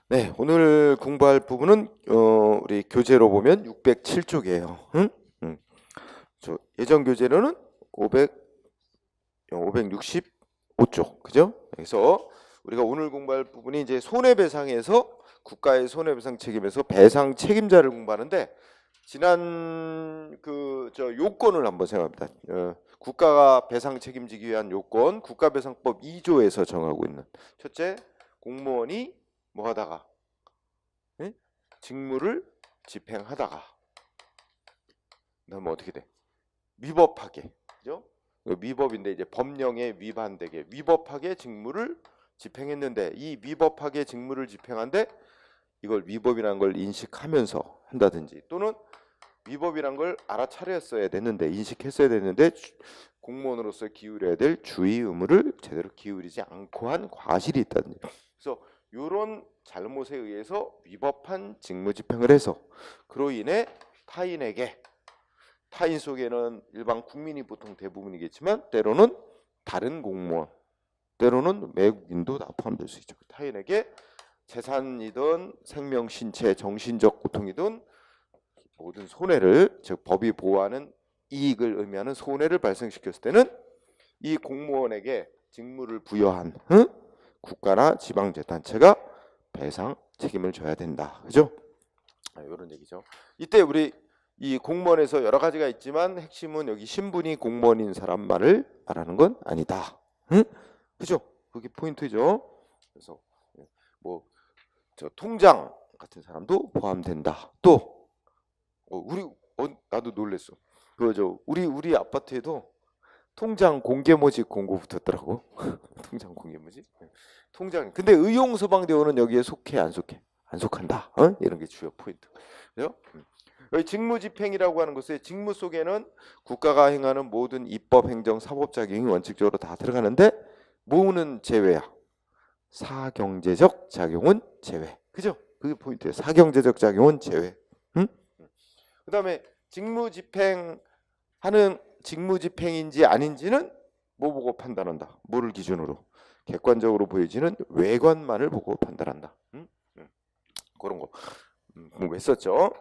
네, 오늘 공부할 부분은 우리 교재로 보면 607쪽이에요. 응? 응. 저 예전 교재로는 565쪽, 그죠? 그래서 우리가 오늘 공부할 부분이 이제 손해배상에서 국가의 손해배상 책임에서 배상 책임자를 공부하는데 지난 요건을 한번 생각합니다. 국가가 배상 책임지기 위한 요건, 국가배상법 2조에서 정하고 있는 첫째, 공무원이 뭐 하다가 직무를 집행하다가 그다음에 어떻게 돼? 위법하게, 그죠? 위법인데 이제 법령에 위반되게 위법하게 직무를 집행했는데 이 위법하게 직무를 집행한데 이걸 위법이라는 걸 인식하면서 한다든지 또는 위법이란 걸 알아차렸어야 됐는데 인식했어야 됐는데 공무원으로서 기울여야 될 주의 의무를 제대로 기울이지 않고 한 과실이 있다든지. 그래서 이런 잘못에 의해서 위법한 직무집행을 해서 그로 인해 타인에게, 타인 속에는 일반 국민이 보통 대부분이겠지만 때로는 다른 공무원, 때로는 외국인도 다 포함될 수 있죠. 타인에게 재산이든 생명, 신체, 정신적 고통이든 모든 손해를, 즉 법이 보호하는 이익을 의미하는 손해를 발생시켰을 때는 이 공무원에게 직무를 부여한 국가나 지방자치단체가 배상 책임을 져야 된다. 그죠? 이런 얘기죠. 이때 우리 이 공무원에서 여러 가지가 있지만 핵심은 여기 신분이 공무원인 사람 말을 말하는 건 아니다. 그죠? 그게 포인트죠. 그래서 뭐 저 통장 같은 사람도 포함된다. 또 나도 놀랬어. 우리 아파트에도 통장 공개모집 공고 붙었더라고. 통장 공개모집. 통장. 근데 의용소방대원은 여기에 속해 안 속해? 안 속한다. 이런 게 주요 포인트. 그죠? 여기 직무집행이라고 하는 것에 직무 속에는 국가가 행하는 모든 입법, 행정, 사법 작용이 원칙적으로 다 들어가는데 뭐는 제외야? 사경제적 작용은 제외. 그죠? 그게 포인트예요. 사경제적 작용은 제외. 그다음에 직무집행인지 아닌지는 뭐 보고 판단한다. 뭐를 기준으로? 객관적으로 보여지는 외관만을 보고 판단한다. 그런 거 공부했었죠.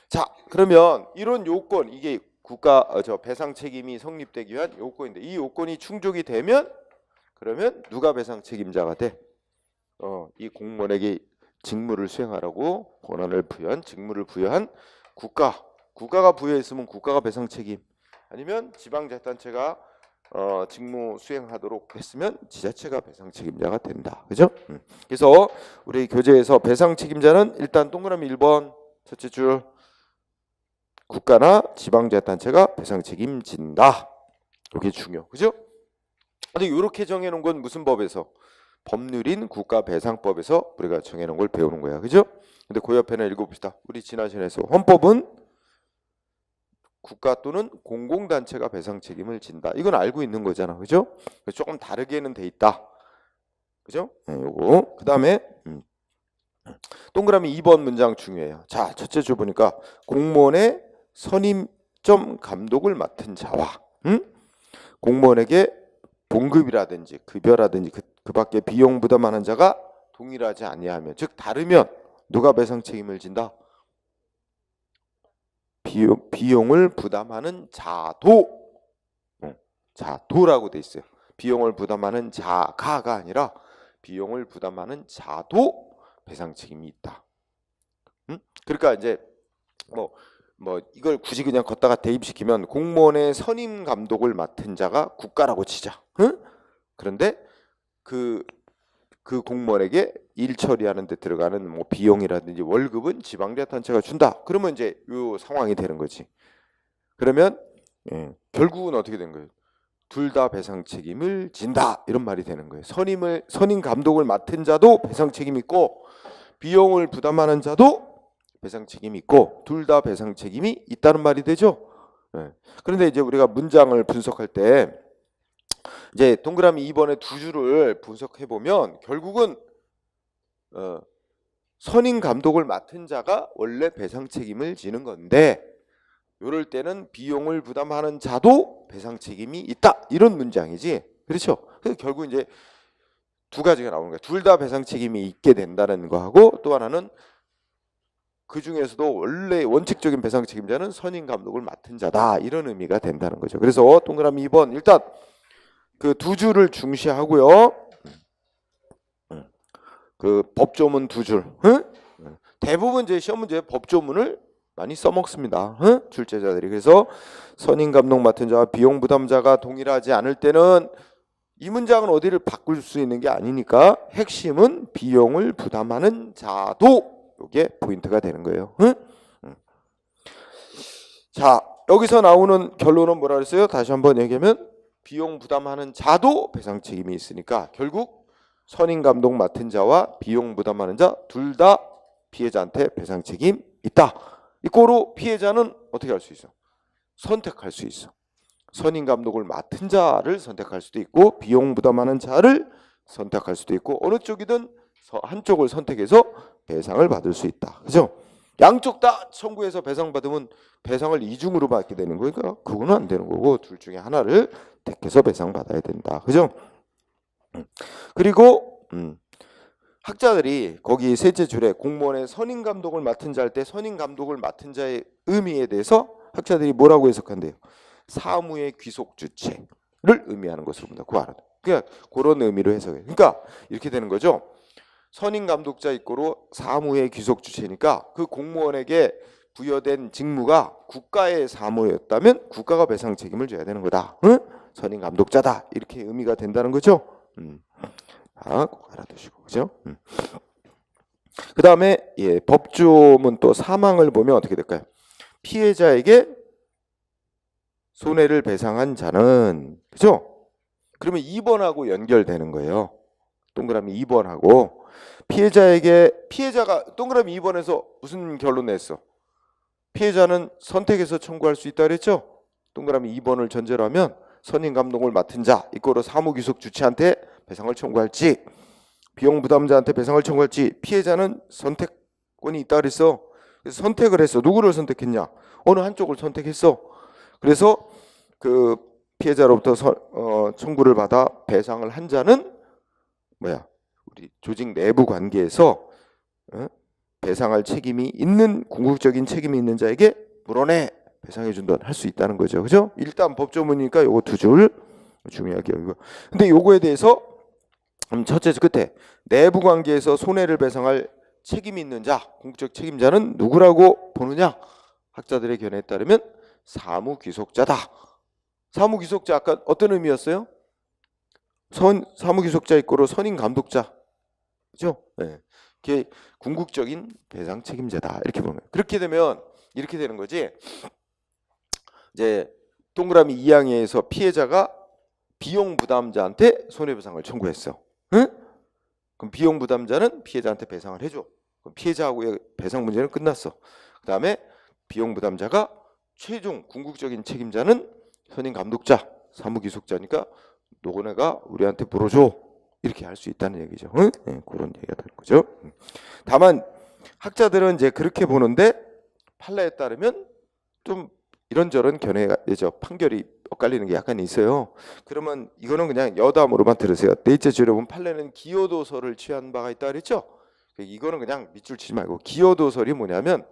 자, 그러면 이런 요건, 이게 국가 배상 책임이 성립되기 위한 요건인데 이 요건이 충족이 되면 그러면 누가 배상 책임자가 돼? 이 공무원에게 직무를 수행하라고 권한을 부여한, 직무를 부여한 국가가 부여했으면 국가가 배상 책임, 아니면 지방자치단체가 직무 수행하도록 했으면 지자체가 배상 책임자가 된다. 그죠? 그래서 우리 교재에서 배상 책임자는 일단 동그라미 1번 첫째 줄 국가나 지방자치단체가 배상 책임진다. 이게 중요. 그죠? 근데 이렇게 정해놓은 건 무슨 법에서? 법률인 국가배상법에서 우리가 정해놓은 걸 배우는 거야. 그죠? 근데 그 옆에는 읽어봅시다. 우리 지난 시간에서 헌법은 국가 또는 공공단체가 배상 책임을 진다. 이건 알고 있는 거잖아. 그죠? 조금 다르게는 돼 있다. 그죠? 요거. 그 다음에 동그라미 2번 문장 중요해요. 자, 첫째 줄 보니까 공무원의 선임점 감독을 맡은 자와 공무원에게 봉급이라든지 급여라든지 그 밖에 비용 부담하는 자가 동일하지 아니하면, 즉 다르면 누가 배상 책임을 진다? 비용을 부담하는 자도라고 돼 있어요. 비용을 부담하는 자가가 아니라 비용을 부담하는 자도 배상 책임이 있다. 그러니까 이제 뭐 이걸 굳이 그냥 걷다가 대입시키면 공무원의 선임 감독을 맡은 자가 국가라고 치자. 그런데 그 공무원에게 일 처리하는 데 들어가는 뭐 비용이라든지 월급은 지방자치단체가 준다. 그러면 이제 요 상황이 되는 거지. 그러면 결국은 어떻게 된 거예요? 둘 다 배상 책임을 진다. 이런 말이 되는 거예요. 선임 감독을 맡은 자도 배상 책임이 있고 비용을 부담하는 자도 배상 책임이 있고 둘 다 배상 책임이 있다는 말이 되죠. 그런데 이제 우리가 문장을 분석할 때 이제 동그라미 2번의 두 줄을 분석해 보면 결국은 선임 감독을 맡은 자가 원래 배상 책임을 지는 건데 이럴 때는 비용을 부담하는 자도 배상 책임이 있다. 이런 문장이지. 그렇죠? 그래서 결국 이제 두 가지가 나오는 거예요. 둘 다 배상 책임이 있게 된다는 거하고 또 하나는 그 중에서도 원래 원칙적인 배상 책임자는 선임 감독을 맡은 자다 이런 의미가 된다는 거죠. 그래서 동그라미 2번 일단 그 두 줄을 중시하고요. 그 법조문 두 줄. 대부분 제 시험 문제 법조문을 많이 써먹습니다. 출제자들이. 그래서 선임 감독 맡은 자와 비용 부담자가 동일하지 않을 때는 이 문장은 어디를 바꿀 수 있는 게 아니니까 핵심은 비용을 부담하는 자도 이게 포인트가 되는 거예요. 자, 여기서 나오는 결론은 뭐라 그랬어요? 다시 한번 얘기하면 비용 부담하는 자도 배상 책임이 있으니까 결국 선임 감독 맡은 자와 비용 부담하는 자 둘 다 피해자한테 배상 책임 있다. 이거로 피해자는 어떻게 할 수 있어? 선택할 수 있어. 선임 감독을 맡은 자를 선택할 수도 있고 비용 부담하는 자를 선택할 수도 있고 어느 쪽이든 한쪽을 선택해서 배상을 받을 수 있다. 그죠? 양쪽 다 청구해서 배상 받으면 배상을 이중으로 받게 되는 거니까 그거는 안 되는 거고 둘 중에 하나를 택해서 배상 받아야 된다. 그죠? 그리고 학자들이 거기 셋째 줄에 공무원의 선임 감독을 맡은 자 할 때 선임 감독을 맡은 자의 의미에 대해서 학자들이 뭐라고 해석한대요? 사무의 귀속 주체를 의미하는 것으로 봅니다. 그 알아요. 그러니까 그런 의미로 해석해요. 그러니까 이렇게 되는 거죠. 선임 감독자 있고로 사무의 귀속 주체니까 그 공무원에게 부여된 직무가 국가의 사무였다면 국가가 배상 책임을 져야 되는 거다. 선임 감독자다. 이렇게 의미가 된다는 거죠. 꼭 알아두시고 그죠? 그 다음에 법조문 또 사망을 보면 어떻게 될까요? 피해자에게 손해를 배상한 자는 그죠? 그러면 2번하고 연결되는 거예요. 동그라미 2번하고 피해자가 동그라미 2번에서 무슨 결론 냈어? 피해자는 선택해서 청구할 수 있다 그랬죠? 동그라미 2번을 전제로 하면 선임 감독을 맡은 자 이거로 사무귀속 주체한테 배상을 청구할지 비용 부담자한테 배상을 청구할지 피해자는 선택권이 있다 그랬어. 그래서 선택을 했어. 누구를 선택했냐? 어느 한쪽을 선택했어. 그래서 그 피해자로부터 청구를 받아 배상을 한 자는 뭐야? 우리 조직 내부 관계에서 배상할 책임이 있는 궁극적인 책임이 있는 자에게 물어내 배상해 준다 할 수 있다는 거죠. 그죠? 일단 법조문이니까 요거 두 줄 중요하게 여기고. 근데 요거에 대해서 첫째 끝에 내부 관계에서 손해를 배상할 책임이 있는 자, 궁극적 책임자는 누구라고 보느냐? 학자들의 견해에 따르면 사무귀속자다. 사무귀속자 아까 어떤 의미였어요? 사무귀속자 이꼬로 선임 감독자. 그죠? 네. 그게 궁극적인 배상 책임자다. 이렇게 보면. 그렇게 되면 이렇게 되는 거지. 이제 동그라미 2항에서 피해자가 비용 부담자한테 손해배상을 청구했어. 응? 그럼 비용 부담자는 피해자한테 배상을 해줘. 그럼 피해자하고의 배상 문제는 끝났어. 그 다음에 비용 부담자가 최종 궁극적인 책임자는 선임 감독자, 사무귀속자니까 너네가 우리한테 물어줘. 이렇게 할 수 있다는 얘기죠. 응? 네, 그런 얘기가 되는 거죠. 다만 학자들은 이제 그렇게 보는데 판례에 따르면 좀 이런저런 견해가 되죠. 판결이 엇갈리는 게 약간 있어요. 그러면 이거는 그냥 여담으로만 들으세요. 넷째 줄에 보면 판례는 기여도설을 취한 바가 있다 그랬죠. 이거는 그냥 밑줄 치지 말고 기여도설이 뭐냐면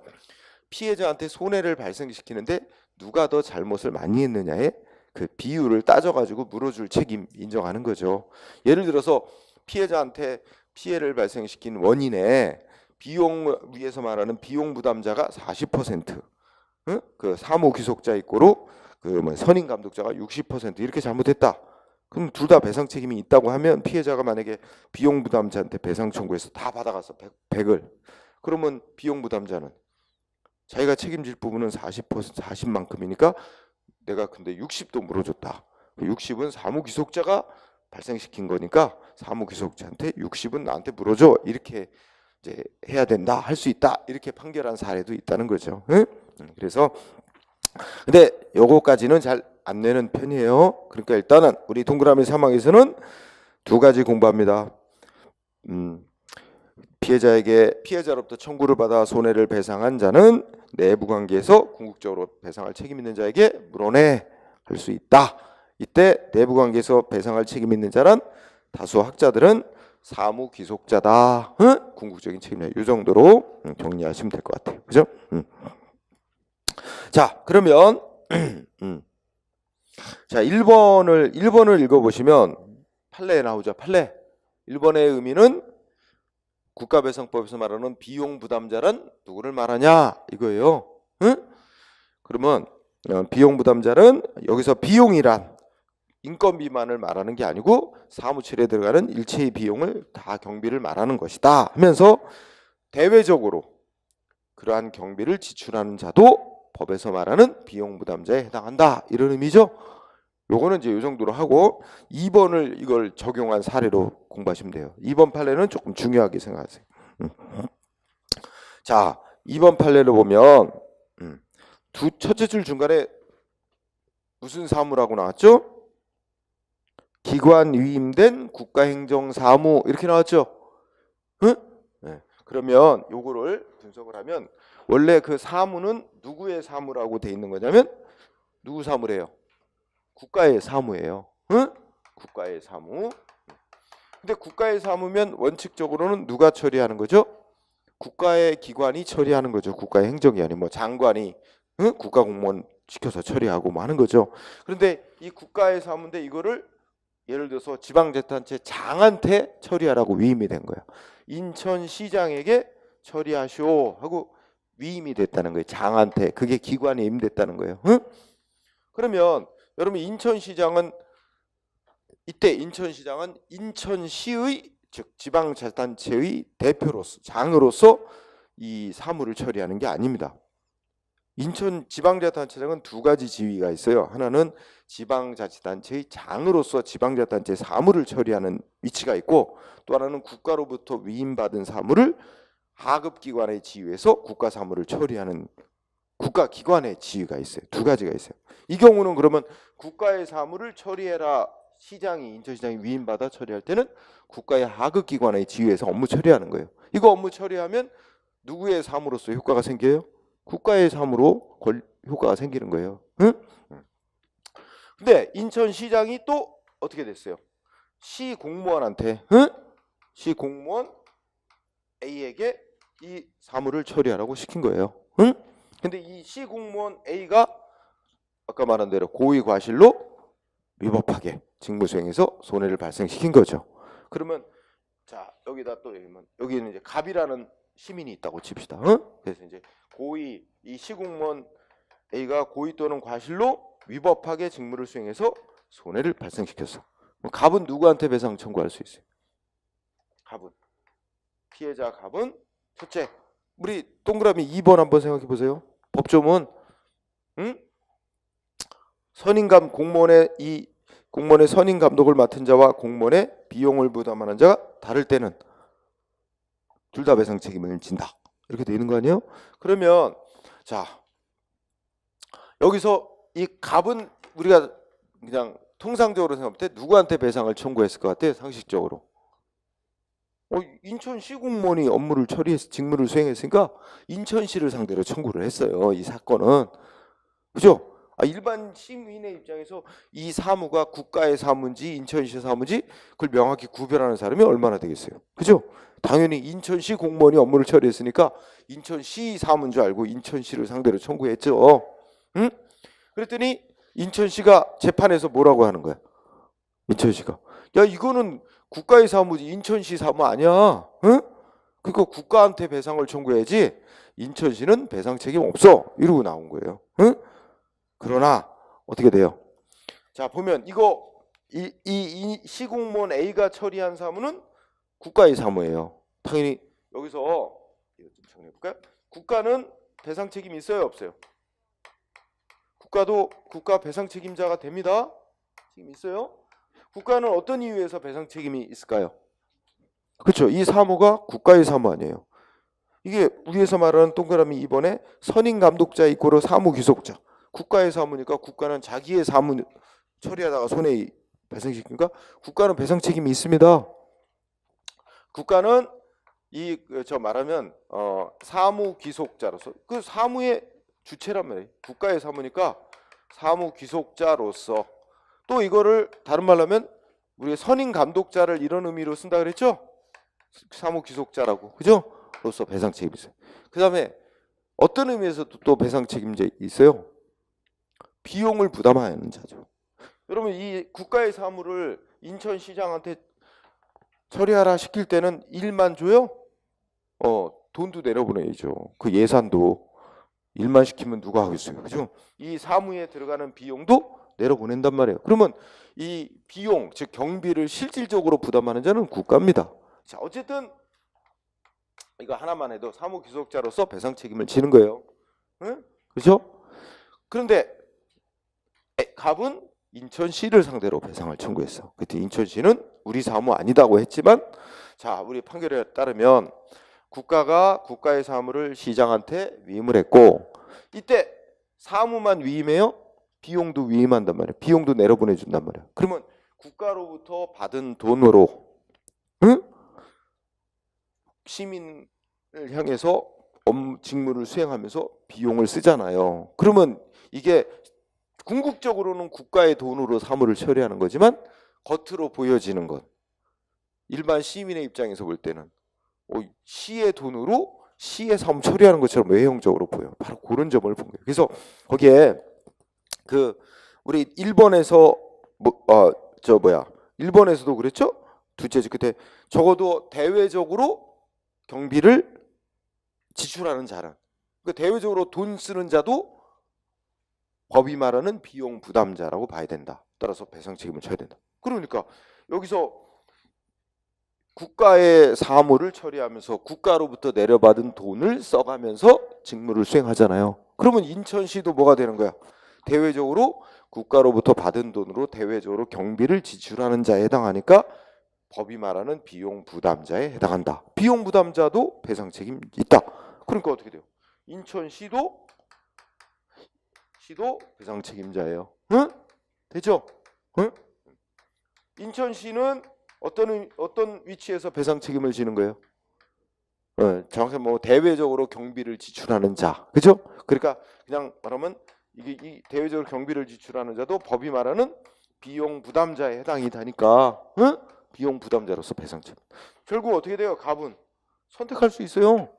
피해자한테 손해를 발생시키는데 누가 더 잘못을 많이 했느냐에 그 비율을 따져가지고 물어줄 책임 인정하는 거죠. 예를 들어서 피해자한테 피해를 발생시킨 원인에 비용 위에서 말하는 비용 부담자가 40%, 그 사무귀속자 있고로 그 선임 감독자가 60% 이렇게 잘못했다. 그럼 둘 다 배상 책임이 있다고 하면 피해자가 만약에 비용 부담자한테 배상 청구해서 다 받아가서 100을 그러면 비용 부담자는 자기가 책임질 부분은 40% 40만큼이니까 내가 근데 60도 물어줬다. 60은 사무귀속자가 발생시킨 거니까 사무귀속자한테 60은 나한테 물어줘. 이렇게 이제 해야 된다. 할 수 있다. 이렇게 판결한 사례도 있다는 거죠. 응? 그래서 근데 요거까지는 잘 안 내는 편이에요. 그러니까 일단은 우리 동그라미 3항에서는 두 가지 공부합니다. 피해자로부터 청구를 받아 손해를 배상한 자는 내부 관계에서 궁극적으로 배상할 책임 있는 자에게 물어내 할 수 있다. 이때 내부 관계에서 배상할 책임 있는 자란 다수 학자들은 사무 귀속자다. 응? 궁극적인 책임자. 이 정도로 정리하시면 될 것 같아요. 그죠? 자, 그러면 자, 1번을 읽어보시면 판례에 나오죠. 판례. 1번의 의미는 국가배상법에서 말하는 비용 부담자란 누구를 말하냐 이거예요. 응? 그러면 비용 부담자는 여기서 비용이란 인건비만을 말하는 게 아니고 사무처리에 들어가는 일체의 비용을 다 경비를 말하는 것이다 하면서 대외적으로 그러한 경비를 지출하는 자도 법에서 말하는 비용 부담자에 해당한다 이런 의미죠. 요거는 이제 요 정도로 하고 2번을 이걸 적용한 사례로 공부하시면 돼요. 2번 판례는 조금 중요하게 생각하세요. 자, 2번 판례를 보면 첫째 줄 중간에 무슨 사무라고 나왔죠? 기관 위임된 국가행정사무 이렇게 나왔죠? 응? 네. 그러면 요거를 분석을 하면 원래 그 사무는 누구의 사무라고 돼 있는 거냐면 누구 사무래요? 국가의 사무예요. 응? 국가의 사무. 근데 국가의 사무면 원칙적으로는 누가 처리하는 거죠? 국가의 기관이 처리하는 거죠. 국가의 행정기관이 뭐 장관이 응? 국가 공무원 시켜서 처리하고 뭐 하는 거죠. 그런데 이 국가의 사무인데 이거를 예를 들어서 지방자치단체 장한테 처리하라고 위임이 된 거예요. 인천시장에게 처리하시오 하고 위임이 됐다는 거예요. 장한테. 그게 기관에 임됐다는 거예요. 응? 그러면 여러분 인천시장은 이때 인천시장은 인천시의 즉 지방자치단체의 대표로서 장으로서 이 사무를 처리하는 게 아닙니다. 인천 지방자치단체장은 두 가지 지위가 있어요. 하나는 지방자치단체의 장으로서 지방자치단체 사무를 처리하는 위치가 있고 또 하나는 국가로부터 위임받은 사무를 하급기관의 지위에서 국가사무를 처리하는 국가기관의 지위가 있어요. 두 가지가 있어요. 이 경우는 그러면 국가의 사무를 처리해라. 시장이 인천시장이 위임받아 처리할 때는 국가의 하급기관의 지위에서 업무 처리하는 거예요. 이거 업무 처리하면 누구의 사무로서 효과가 생겨요? 국가의 사무로 효과가 생기는 거예요. 응? 근데 인천시장이 또 어떻게 됐어요? 시 공무원한테 응? 시 공무원 A에게 이 사무를 처리하라고 시킨 거예요. 응? 근데 이 시 공무원 A가 아까 말한 대로 고의 과실로 위법하게 직무 수행에서 손해를 발생시킨 거죠. 그러면 자 여기다 또 여기는 이제 갑이라는 시민이 있다고 칩시다. 응? 그래서 이제 고의 이 시공무원 A가 고의 또는 과실로 위법하게 직무를 수행해서 손해를 발생시켰어. 갑은 누구한테 배상 청구할 수 있어요? 갑은 피해자 갑은 첫째 우리 동그라미 2번 한번 생각해 보세요. 법조문 선임감 공무원의 이 공무원의 선임 감독을 맡은 자와 공무원의 비용을 부담하는 자가 다를 때는 둘 다 배상 책임을 진다. 이렇게 돼 있는 거 아니에요? 그러면 자 여기서 이 갑은 우리가 그냥 통상적으로 생각할 때 누구한테 배상을 청구했을 것 같아요? 상식적으로 인천시 공무원이 업무를 처리해서 직무를 수행했으니까 인천시를 상대로 청구를 했어요. 이 사건은 그죠? 일반 시민의 입장에서 이 사무가 국가의 사무인지 인천시 사무인지 그걸 명확히 구별하는 사람이 얼마나 되겠어요? 그죠? 당연히 인천시 공무원이 업무를 처리했으니까 인천시 사무인 줄 알고 인천시를 상대로 청구했죠. 응? 그랬더니 인천시가 재판에서 뭐라고 하는 거야? 인천시가 야 이거는 국가의 사무지 인천시 사무 아니야. 응? 그러니까 국가한테 배상을 청구해야지 인천시는 배상 책임 없어. 이러고 나온 거예요. 응? 그러나 어떻게 돼요? 자 보면 이거 이 시공무원 A가 처리한 사무는 국가의 사무예요. 당연히 여기서 이거 좀 정리해볼까요? 국가는 배상 책임이 있어요 없어요? 국가도 국가 배상 책임자가 됩니다. 책임 있어요? 국가는 어떤 이유에서 배상 책임이 있을까요? 그렇죠. 이 사무가 국가의 사무 아니에요. 이게 위에서 말하는 동그라미 2번에 선임 감독자 이꼬르 사무 귀속자. 국가의 사무니까 국가는 자기의 사무 처리하다가 손해 발생시키니까 국가는 배상 책임이 있습니다. 국가는 저 말하면 사무 귀속자로서 그 사무의 주체란 말이에요. 국가의 사무니까 사무 귀속자로서 또 이거를 다른 말로 하면 우리 선임 감독자를 이런 의미로 쓴다 그랬죠? 사무 귀속자라고, 그죠? 로서 배상 책임이 있어요. 그 다음에 어떤 의미에서도 또 배상 책임자 있어요. 비용을 부담하는 자죠. 여러분, 이 국가의 사무를 인천시장한테 처리하라 시킬 때는 일만 줘요? 돈도 내려보내야죠. 그 예산도 일만 시키면 누가 하겠어요, 그죠? 이 사무에 들어가는 비용도 내려보낸단 말이에요. 그러면 이 비용, 즉 경비를 실질적으로 부담하는 자는 국가입니다. 자, 어쨌든 이거 하나만 해도 사무 귀속자로서 배상 책임을 지는 거예요. 응? 그렇죠? 그런데 갑은 인천시를 상대로 배상을 청구했어. 그때 인천시는 우리 사무 아니다고 했지만, 자, 우리 판결에 따르면 국가가 국가의 사무를 시장한테 위임을 했고, 이때 사무만 위임해요? 비용도 위임한단 말이에요. 비용도 내려보내준단 말이에요. 그러면 국가로부터 받은 돈으로, 응? 시민을 향해서 직무를 수행하면서 비용을 쓰잖아요. 그러면 이게 궁극적으로는 국가의 돈으로 사무를 처리하는 거지만 겉으로 보여지는 것, 일반 시민의 입장에서 볼 때는 시의 돈으로 시의 사무 처리하는 것처럼 외형적으로 보여. 바로 그런 점을 본 거예요. 그래서 거기에 그 우리 일본에서 일본에서도 그랬죠. 둘째 그때 적어도 대외적으로 경비를 지출하는 자는, 그 대외적으로 돈 쓰는 자도 법이 말하는 비용 부담자라고 봐야 된다. 따라서 배상 책임을 져야 된다. 그러니까 여기서 국가의 사무를 처리하면서 국가로부터 내려받은 돈을 써가면서 직무를 수행하잖아요. 그러면 인천시도 뭐가 되는 거야? 대외적으로 국가로부터 받은 돈으로 대외적으로 경비를 지출하는 자에 해당하니까 법이 말하는 비용 부담자에 해당한다. 비용 부담자도 배상 책임이 있다. 그러니까 어떻게 돼요? 인천시도 배상 책임자예요. 응? 되죠? 응? 인천시는 어떤 위치에서 배상 책임을 지는 거예요? 정확히 뭐 대외적으로 경비를 지출하는 자, 그죠? 그러니까 그냥 말하면 이 대외적으로 경비를 지출하는 자도 법이 말하는 비용 부담자에 해당이 되니까, 응? 비용 부담자로서 배상 책임. 결국 어떻게 돼요? 갑은 선택할 수 있어요.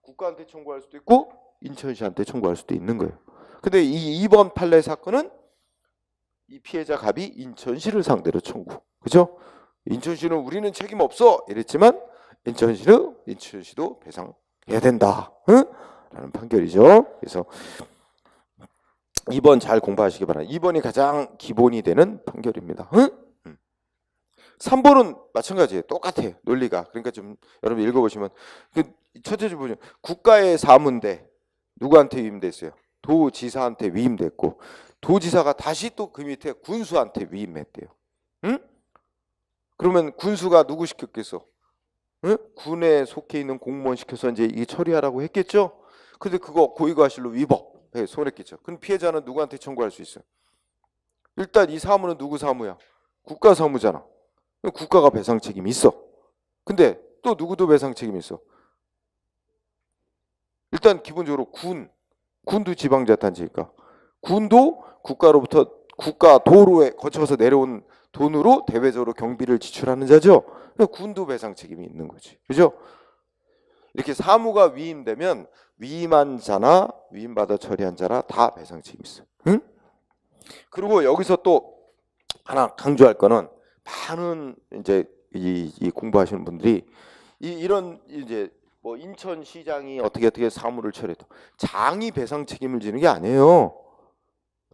국가한테 청구할 수도 있고 인천시한테 청구할 수도 있는 거예요. 근데 이 2번 판례 사건은 이 피해자 갑이 인천시를 상대로 청구, 그죠? 인천시는 우리는 책임 없어 이랬지만 인천시도 배상해야 된다, 응? 라는 판결이죠. 그래서 2번 잘 공부하시기 바랍니다. 2번이 가장 기본이 되는 판결입니다. 응? 3번은 마찬가지예요. 똑같아요. 논리가. 그러니까 좀 여러분 읽어보시면 그 첫째 줄 보시면 국가의 사무인데 누구한테 위임됐어요? 도지사한테 위임됐고, 도지사가 다시 또 그 밑에 군수한테 위임했대요. 응? 그러면 군수가 누구 시켰겠어? 응? 군에 속해 있는 공무원 시켜서 이제 이 처리하라고 했겠죠? 근데 그거 고의과실로 위법, 손했겠죠. 그럼 피해자는 누구한테 청구할 수 있어요? 일단 이 사무는 누구 사무야? 국가 사무잖아. 국가가 배상 책임이 있어. 근데 또 누구도 배상 책임이 있어? 일단 기본적으로 군도 지방자치단체니까 군도 국가로부터 국가 도로에 거쳐서 내려온 돈으로 대외적으로 경비를 지출하는 자죠. 군도 배상 책임이 있는 거지, 그죠? 이렇게 사무가 위임되면 위임한 자나 위임받아 처리한 자나 다 배상 책임이 있어. 응? 그리고 여기서 또 하나 강조할 거는, 많은 이제 이 공부하시는 분들이 이런 이제 뭐 인천시장이 어떻게 사무를 처리해도 장이 배상 책임을 지는 게 아니에요.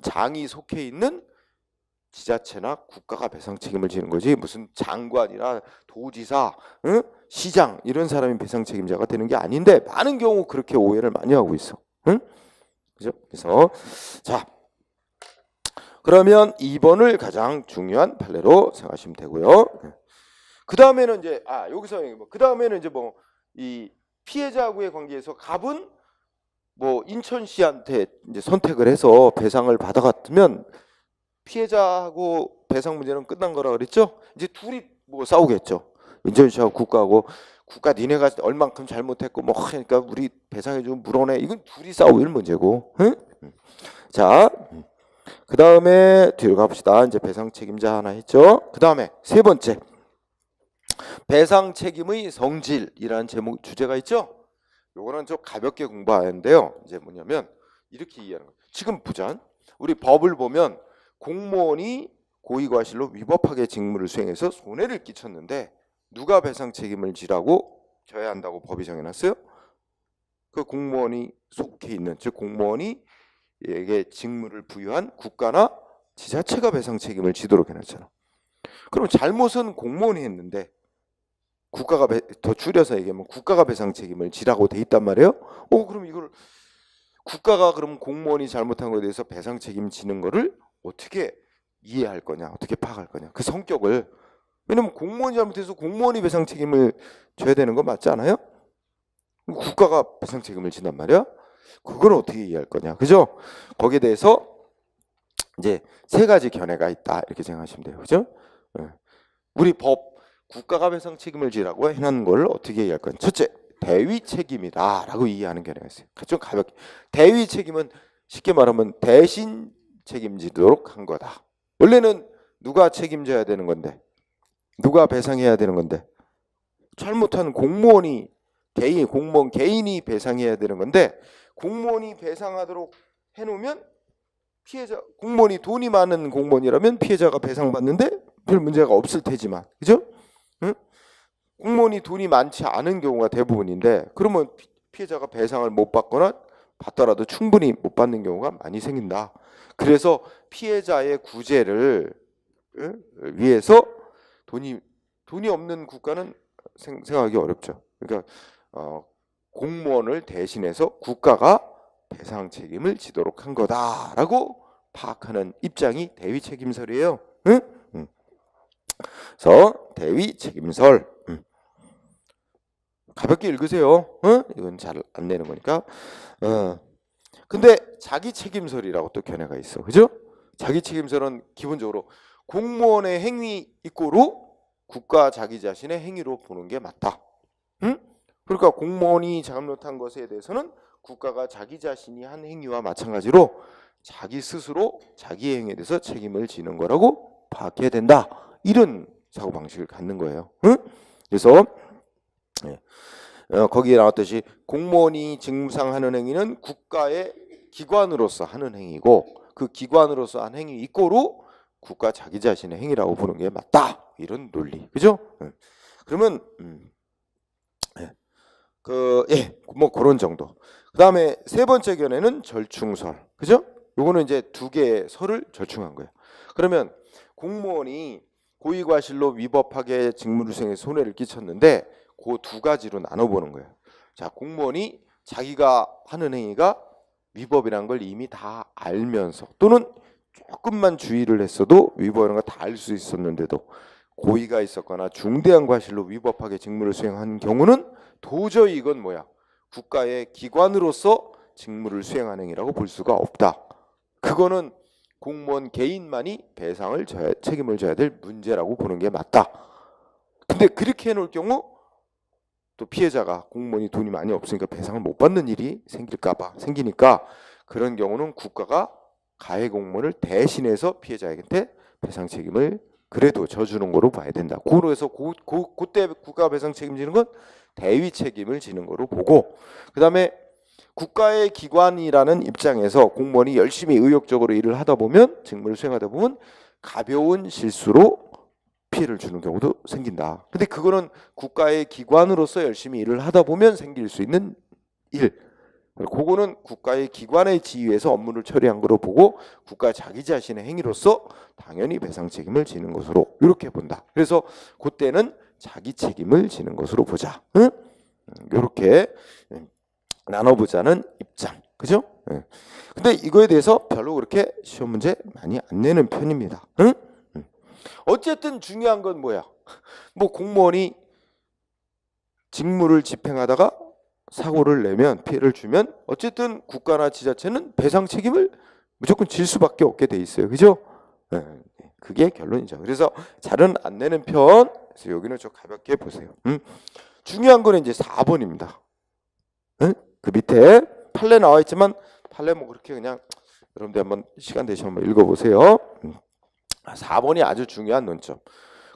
장이 속해 있는 지자체나 국가가 배상 책임을 지는 거지, 무슨 장관이나 도지사, 응? 시장 이런 사람이 배상 책임자가 되는 게 아닌데, 많은 경우 그렇게 오해를 많이 하고 있어. 응? 그죠? 그래서 자, 그러면 2번을 가장 중요한 판례로 생각하시면 되고요. 그 다음에는 이제 여기서 그 다음에는 이제 뭐 이 피해자하고의 관계에서 갑은 뭐 인천시한테 이제 선택을 해서 배상을 받아갔으면 피해자하고 배상 문제는 끝난 거라 그랬죠. 이제 둘이 뭐 싸우겠죠. 인천시하고 국가하고, 국가 니네가 얼만큼 잘못했고 뭐 하니까 우리 배상해주면 물어내. 이건 둘이 싸울 문제고. 응? 자, 그 다음에 뒤로 가봅시다. 이제 배상 책임자 하나 했죠. 그 다음에 세 번째, 배상 책임의 성질이라는 제목 주제가 있죠. 요거는 좀 가볍게 공부하는데요. 이제 뭐냐면 이렇게 이해하는 거예요. 지금 보자. 우리 법을 보면 공무원이 고의과실로 위법하게 직무를 수행해서 손해를 끼쳤는데 누가 배상 책임을 져야 한다고 법이 정해놨어요? 그 공무원이 속해 있는, 즉 공무원이에게 직무를 부여한 국가나 지자체가 배상 책임을 지도록 해놨잖아. 그럼 잘못은 공무원이 했는데 국가가 더 줄여서 얘기하면 국가가 배상 책임을 지라고 돼 있단 말이에요. 그럼 이걸 국가가 그럼 공무원이 잘못한 거에 대해서 배상 책임 지는 거를 어떻게 이해할 거냐, 어떻게 파악할 거냐, 그 성격을. 왜냐면 공무원이 잘못해서 공무원이 배상 책임을 져야 되는 거 맞지 않아요? 국가가 배상 책임을 진단 말이야. 그걸 어떻게 이해할 거냐, 그죠? 거기에 대해서 이제 세 가지 견해가 있다 이렇게 생각하시면 돼요, 그죠? 우리 법 국가가 배상 책임을 지라고 해놓은 걸 어떻게 이해할 거냐. 첫째, 대위 책임이다라고 이해하는 견해가 있어요. 좀 가볍게. 대위 책임은 쉽게 말하면 대신 책임지도록 한 거다. 원래는 누가 책임져야 되는 건데, 누가 배상해야 되는 건데, 잘못한 공무원 개인이 배상해야 되는 건데, 공무원이 배상하도록 해놓으면 피해자, 공무원이 돈이 많은 공무원이라면 피해자가 배상받는데 별 문제가 없을 테지만, 그죠? 응? 공무원이 돈이 많지 않은 경우가 대부분인데, 그러면 피해자가 배상을 못 받거나 받더라도 충분히 못 받는 경우가 많이 생긴다. 그래서 피해자의 구제를 위해서 돈이 없는 국가는 생각하기 어렵죠. 그러니까 공무원을 대신해서 국가가 배상 책임을 지도록 한 거다라고 파악하는 입장이 대위 책임설이에요. 응? 그래서 대위 책임설 가볍게 읽으세요. 이건 잘 안 내는 거니까. 근데 자기 책임설이라고 또 견해가 있어, 그죠? 자기 책임설은 기본적으로 공무원의 행위 이꼬로 국가 자기 자신의 행위로 보는 게 맞다. 그러니까 공무원이 잘못한 것에 대해서는 국가가 자기 자신이 한 행위와 마찬가지로 자기 스스로 자기의 행위에 대해서 책임을 지는 거라고 파악해야 된다. 이런 사고방식을 갖는 거예요. 그래서 거기에 나왔듯이 공무원이 직무상하는 행위는 국가의 기관으로서 하는 행위고 그 기관으로서 한 행위 이꼬로 국가 자기 자신의 행위라고 보는 게 맞다. 이런 논리. 그죠? 그러면 뭐 그런 정도. 그다음에 세 번째 견해는 절충설. 그죠? 요거는 이제 두 개의 설을 절충한 거예요. 그러면 공무원이 고의과실로 위법하게 직무를 수행해서 손해를 끼쳤는데 그 두 가지로 나눠보는 거예요. 자, 공무원이 자기가 하는 행위가 위법이라는 걸 이미 다 알면서 또는 조금만 주의를 했어도 위법이라는 걸 다 알 수 있었는데도 고의가 있었거나 중대한 과실로 위법하게 직무를 수행한 경우는 도저히 이건 뭐야? 국가의 기관으로서 직무를 수행한 행위라고 볼 수가 없다. 그거는 공무원 개인만이 책임을 져야 될 문제라고 보는 게 맞다. 근데 그렇게 해놓을 경우 또 피해자가 공무원이 돈이 많이 없으니까 배상을 못 받는 일이 생기니까 그런 경우는 국가가 가해 공무원을 대신해서 피해자에게 배상 책임을 그래도 져주는 거로 봐야 된다. 그래서 그때 국가 배상 책임지는 건 대위 책임을 지는 거로 보고, 그 다음에 국가의 기관이라는 입장에서 공무원이 열심히 의욕적으로 일을 하다 보면 직무를 수행하다 보면 가벼운 실수로 피해를 주는 경우도 생긴다. 근데 그거는 국가의 기관으로서 열심히 일을 하다 보면 생길 수 있는 일. 그거는 국가의 기관의 지휘에서 업무를 처리한 거로 보고 국가 자기 자신의 행위로서 당연히 배상 책임을 지는 것으로 이렇게 본다. 그래서 그때는 자기 책임을 지는 것으로 보자. 이렇게 나눠보자는 입장. 그죠? 근데 이거에 대해서 별로 그렇게 시험 문제 많이 안 내는 편입니다. 어쨌든 중요한 건 뭐야? 뭐 공무원이 직무를 집행하다가 사고를 내면 피해를 주면 어쨌든 국가나 지자체는 배상 책임을 무조건 질 수밖에 없게 돼 있어요. 그죠? 그게 결론이죠. 그래서 잘은 안 내는 편. 그래서 여기는 좀 가볍게 보세요. 중요한 거는 이제 4번입니다. 그 밑에 판례 나와 있지만 판례 뭐 그렇게 그냥 여러분들 한번 시간 되시면 한번 읽어보세요. 4번이 아주 중요한 논점.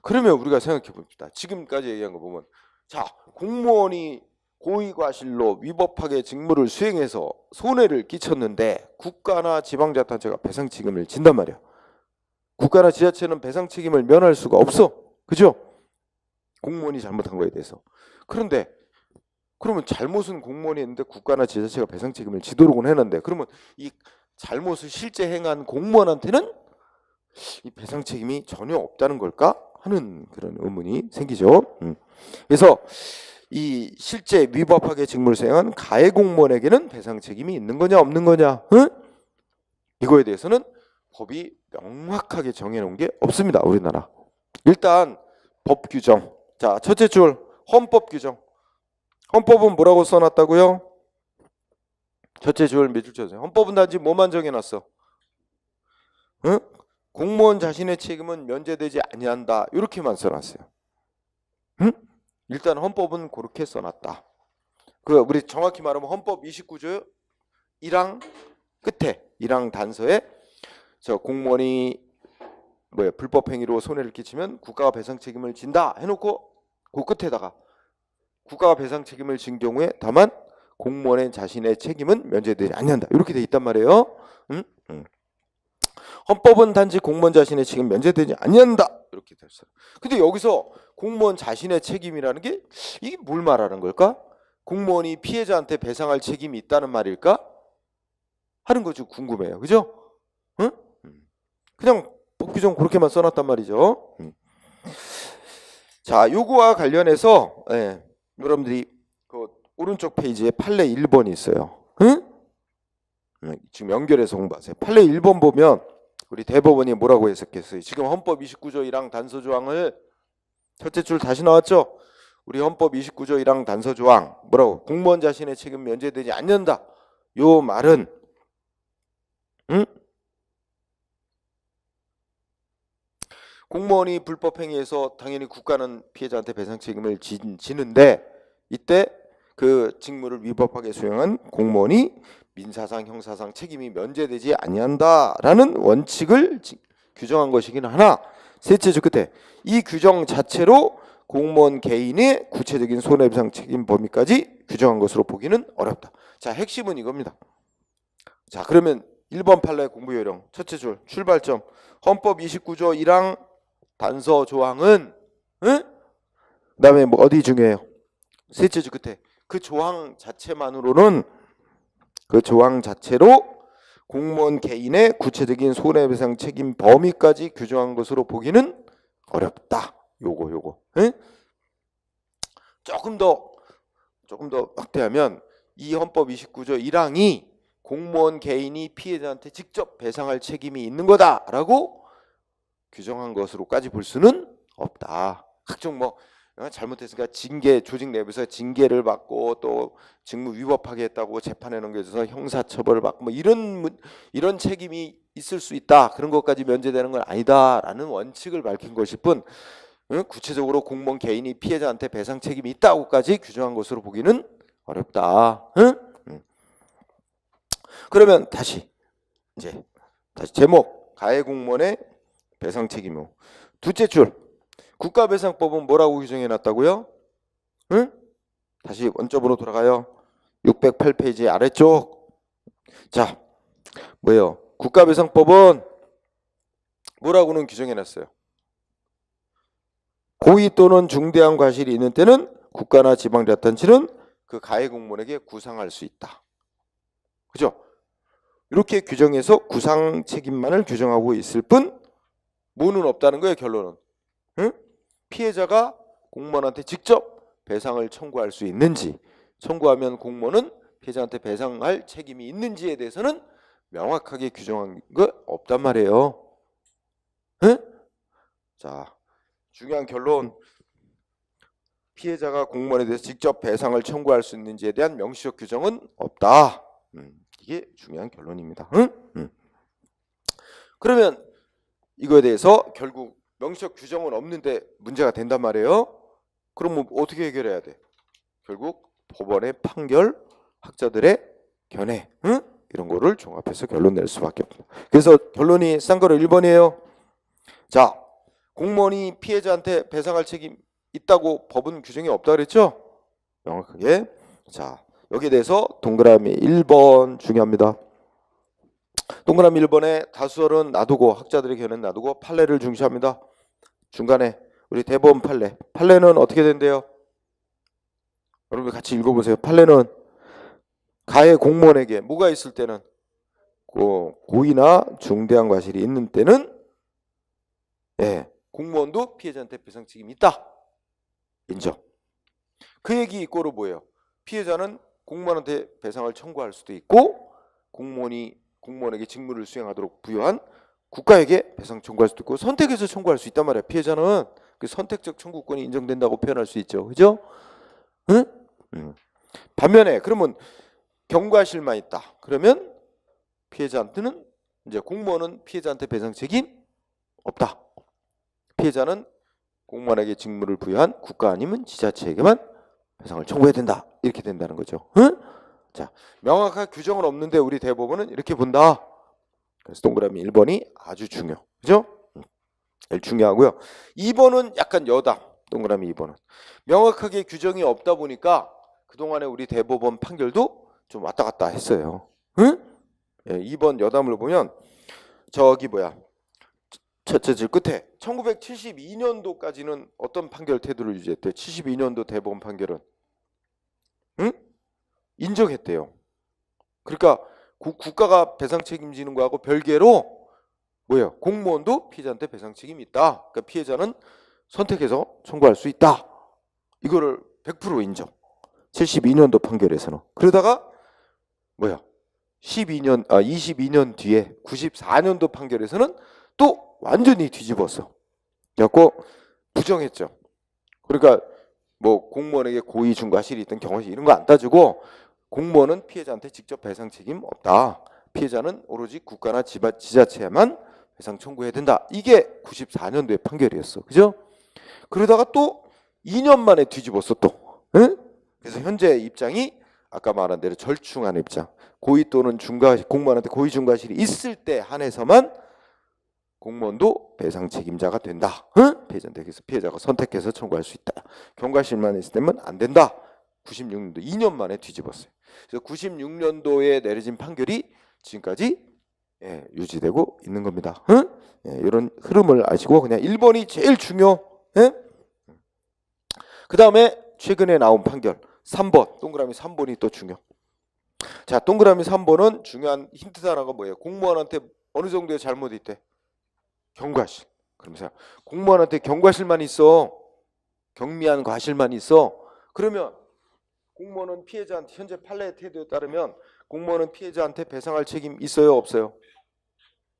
그러면 우리가 생각해 봅시다. 지금까지 얘기한 거 보면, 자, 공무원이 고의과실로 위법하게 직무를 수행해서 손해를 끼쳤는데 국가나 지방자치단체가 배상 책임을 진단 말이야. 국가나 지자체는 배상 책임을 면할 수가 없어. 그죠? 공무원이 잘못한 거에 대해서. 그런데 그러면 잘못은 공무원이 했는데 국가나 지자체가 배상 책임을 지도록은 했는데, 그러면 이 잘못을 실제 행한 공무원한테는 이 배상 책임이 전혀 없다는 걸까 하는 그런 의문이 생기죠. 그래서 이 실제 위법하게 직무를 수행한 가해 공무원에게는 배상 책임이 있는 거냐 없는 거냐, 응? 이거에 대해서는 법이 명확하게 정해놓은 게 없습니다. 우리나라. 일단 법 규정. 자, 첫째 줄 헌법 규정. 헌법은 뭐라고 써놨다고요? 첫째 줄 몇 줄째? 헌법은 단지 뭐만 정해놨어? 응? 공무원 자신의 책임은 면제되지 아니한다. 이렇게만 써놨어요. 응? 일단 헌법은 그렇게 써놨다. 그 우리 정확히 말하면 헌법 29조 1항 끝에 1항 단서에 저 공무원이 불법 행위로 손해를 끼치면 국가가 배상 책임을 진다 해놓고 그 끝에다가 국가가 배상 책임을 진 경우에 다만 공무원의 자신의 책임은 면제되지 아니한다. 이렇게 돼 있단 말이에요. 헌법은 단지 공무원 자신의 책임 면제되지 아니한다. 이렇게 됐어요. 근데 여기서 공무원 자신의 책임이라는 게 이게 뭘 말하는 걸까? 공무원이 피해자한테 배상할 책임이 있다는 말일까? 하는 거 좀 궁금해요. 그죠? 응? 그냥 법 규정 그렇게만 써놨단 말이죠. 자, 요거와 관련해서 여러분들이 그 오른쪽 페이지에 판례 1번이 있어요. 응? 지금 연결해서 공부하세요. 판례 1번 보면 우리 대법원이 뭐라고 해석했어요? 지금 헌법 29조 1항 단서 조항을 첫째 줄 다시 나왔죠? 우리 헌법 29조 1항 단서 조항 뭐라고? 공무원 자신의 책임 면제되지 않는다. 요 말은 공무원이 불법 행위해서 당연히 국가는 피해자한테 배상 책임을 지는데 이때 그 직무를 위법하게 수행한 공무원이 민사상 형사상 책임이 면제되지 아니한다라는 원칙을 규정한 것이긴 하나, 셋째 줄 끝에 이 규정 자체로 공무원 개인의 구체적인 손해배상 책임 범위까지 규정한 것으로 보기는 어렵다. 자, 핵심은 이겁니다. 자, 그러면 1번 판례 공부 요령 첫째 줄 출발점 헌법 29조 1항 단서 조항은 그다음에 뭐 어디 중요해요? 셋째 줄 끝에 그 조항 자체만으로는 그 조항 자체로 공무원 개인의 구체적인 손해배상 책임 범위까지 규정한 것으로 보기는 어렵다. 요거. 조금 더 확대하면 이 헌법 29조 1항이 공무원 개인이 피해자한테 직접 배상할 책임이 있는 거다라고 규정한 것으로까지 볼 수는 없다. 각종 잘못했으니까 징계, 조직 내부에서 징계를 받고 또 직무 위법하게 했다고 재판에 넘겨져서 형사처벌을 받고 이런 책임이 있을 수 있다. 그런 것까지 면제되는 건 아니다라는 원칙을 밝힌 것일 뿐 구체적으로 공무원 개인이 피해자한테 배상 책임이 있다고까지 규정한 것으로 보기는 어렵다. 그러면 다시 제목 가해 공무원의 배상 책임 후 둘째 줄 국가배상법은 뭐라고 규정해 놨다고요? 다시 원점으로 돌아가요. 608페이지 아래쪽. 자, 뭐예요? 국가배상법은 뭐라고는 규정해 놨어요? 고의 또는 중대한 과실이 있는 때는 국가나 지방자치단체는 그 가해 공무원에게 구상할 수 있다. 그죠? 이렇게 규정해서 구상 책임만을 규정하고 있을 뿐 뭐는 없다는 거예요. 결론은. 피해자가 공무원한테 직접 배상을 청구할 수 있는지, 청구하면 공무원은 피해자한테 배상할 책임이 있는지에 대해서는 명확하게 규정한 거 없단 말이에요. 자, 중요한 결론. 피해자가 공무원에 대해서 직접 배상을 청구할 수 있는지에 대한 명시적 규정은 없다. 이게 중요한 결론입니다. 그러면 이거에 대해서 결국 명시적 규정은 없는데 문제가 된단 말이에요. 그럼 뭐 어떻게 해결해야 돼? 결국 법원의 판결, 학자들의 견해, 이런 거를 종합해서 결론 낼 수밖에 없다. 그래서 결론이 싼 거로 1번이에요. 자, 공무원이 피해자한테 배상할 책임 있다고 법은 규정이 없다 그랬죠? 명확하게. 자, 여기에 대해서 동그라미 1번 중요합니다. 동그라미 1번에 다수설은 놔두고 학자들의 견해는 놔두고 판례를 중시합니다. 중간에 우리 대법원 판례. 판례는 어떻게 된대요? 여러분 같이 읽어보세요. 판례는 가해 공무원에게 뭐가 있을 때는 고의나 중대한 과실이 있는 때는 공무원도 피해자한테 배상 책임이 있다. 인정. 그 얘기 이꼬로 뭐예요? 피해자는 공무원한테 배상을 청구할 수도 있고 공무원에게 직무를 수행하도록 부여한 국가에게 배상 청구할 수도 있고 선택해서 청구할 수 있단 말이야. 피해자는 그 선택적 청구권이 인정된다고 표현할 수 있죠. 그죠? 응? 반면에 그러면 경과실만 있다. 그러면 피해자한테는 이제 공무원은 피해자한테 배상 책임 없다. 피해자는 공무원에게 직무를 부여한 국가 아니면 지자체에게만 배상을 청구해야 된다. 이렇게 된다는 거죠. 응? 자, 명확한 규정은 없는데 우리 대법원은 이렇게 본다. 그래서 동그라미 1번이 아주 중요. 그죠? 제일 중요하고요. 2번은 약간 여담. 동그라미 2번은. 명확하게 규정이 없다 보니까 그동안에 우리 대법원 판결도 좀 왔다 갔다 했어요. 응? 2번 여담을 보면 저기 첫째 줄 끝에 1972년도까지는 어떤 판결 태도를 유지했대요? 72년도 대법원 판결은 인정했대요. 그러니까 국가가 배상 책임지는 거하고 별개로 공무원도 피해자한테 배상 책임이 있다. 그러니까 피해자는 선택해서 청구할 수 있다. 이거를 100% 인정. 72년도 판결에서는. 그러다가 22년 뒤에 94년도 판결에서는 또 완전히 뒤집었어. 그래갖고 부정했죠. 그러니까 공무원에게 고의 중과실이 있던 경과실 이런 거 안 따지고 공무원은 피해자한테 직접 배상 책임 없다. 피해자는 오로지 국가나 지자체에만 배상 청구해야 된다. 이게 94년도의 판결이었어. 그죠? 그러다가 또 2년 만에 뒤집었어 또. 응? 그래서 현재 입장이 아까 말한 대로 절충하는 입장. 고의 또는 공무원한테 고의 중과실이 있을 때 한해서만 공무원도 배상 책임자가 된다. 응? 피해자한테 그래서 피해자가 선택해서 청구할 수 있다. 경과실만 있을 때면 안 된다. 96년도 2년 만에 뒤집었어요. 그래서 96년도에 내려진 판결이 지금까지 유지되고 있는 겁니다. 응? 이런 흐름을 아시고 그냥 1번이 제일 중요. 그 다음에 최근에 나온 판결 3번 동그라미 3번이 또 중요. 자, 동그라미 3번은 중요한 힌트 하나가 뭐예요? 공무원한테 어느 정도의 잘못이 있대? 경과실. 그러면서 공무원한테 경과실만 있어. 경미한 과실만 있어. 그러면 공무원은 피해자한테 현재 판례의 태도에 따르면 공무원은 피해자한테 배상할 책임 있어요? 없어요?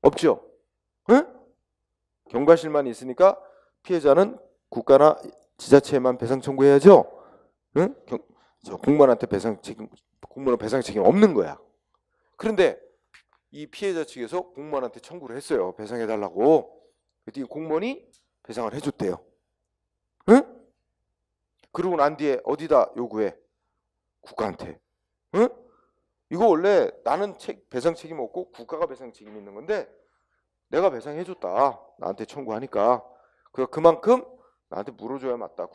없죠. 응? 경과실만 있으니까 피해자는 국가나 지자체에만 배상 청구해야죠. 응? 공무원한테 공무원은 배상 책임 없는 거야. 그런데 이 피해자 측에서 공무원한테 청구를 했어요. 배상해달라고. 그랬더니 공무원이 배상을 해줬대요. 응? 그러고 난 뒤에 어디다 요구해? 국가한테. 응? 이거 원래 나는 배상 책임 없고 국가가 배상 책임 있는 건데 내가 배상해줬다. 나한테 청구하니까. 그만큼 나한테 물어줘야 맞다.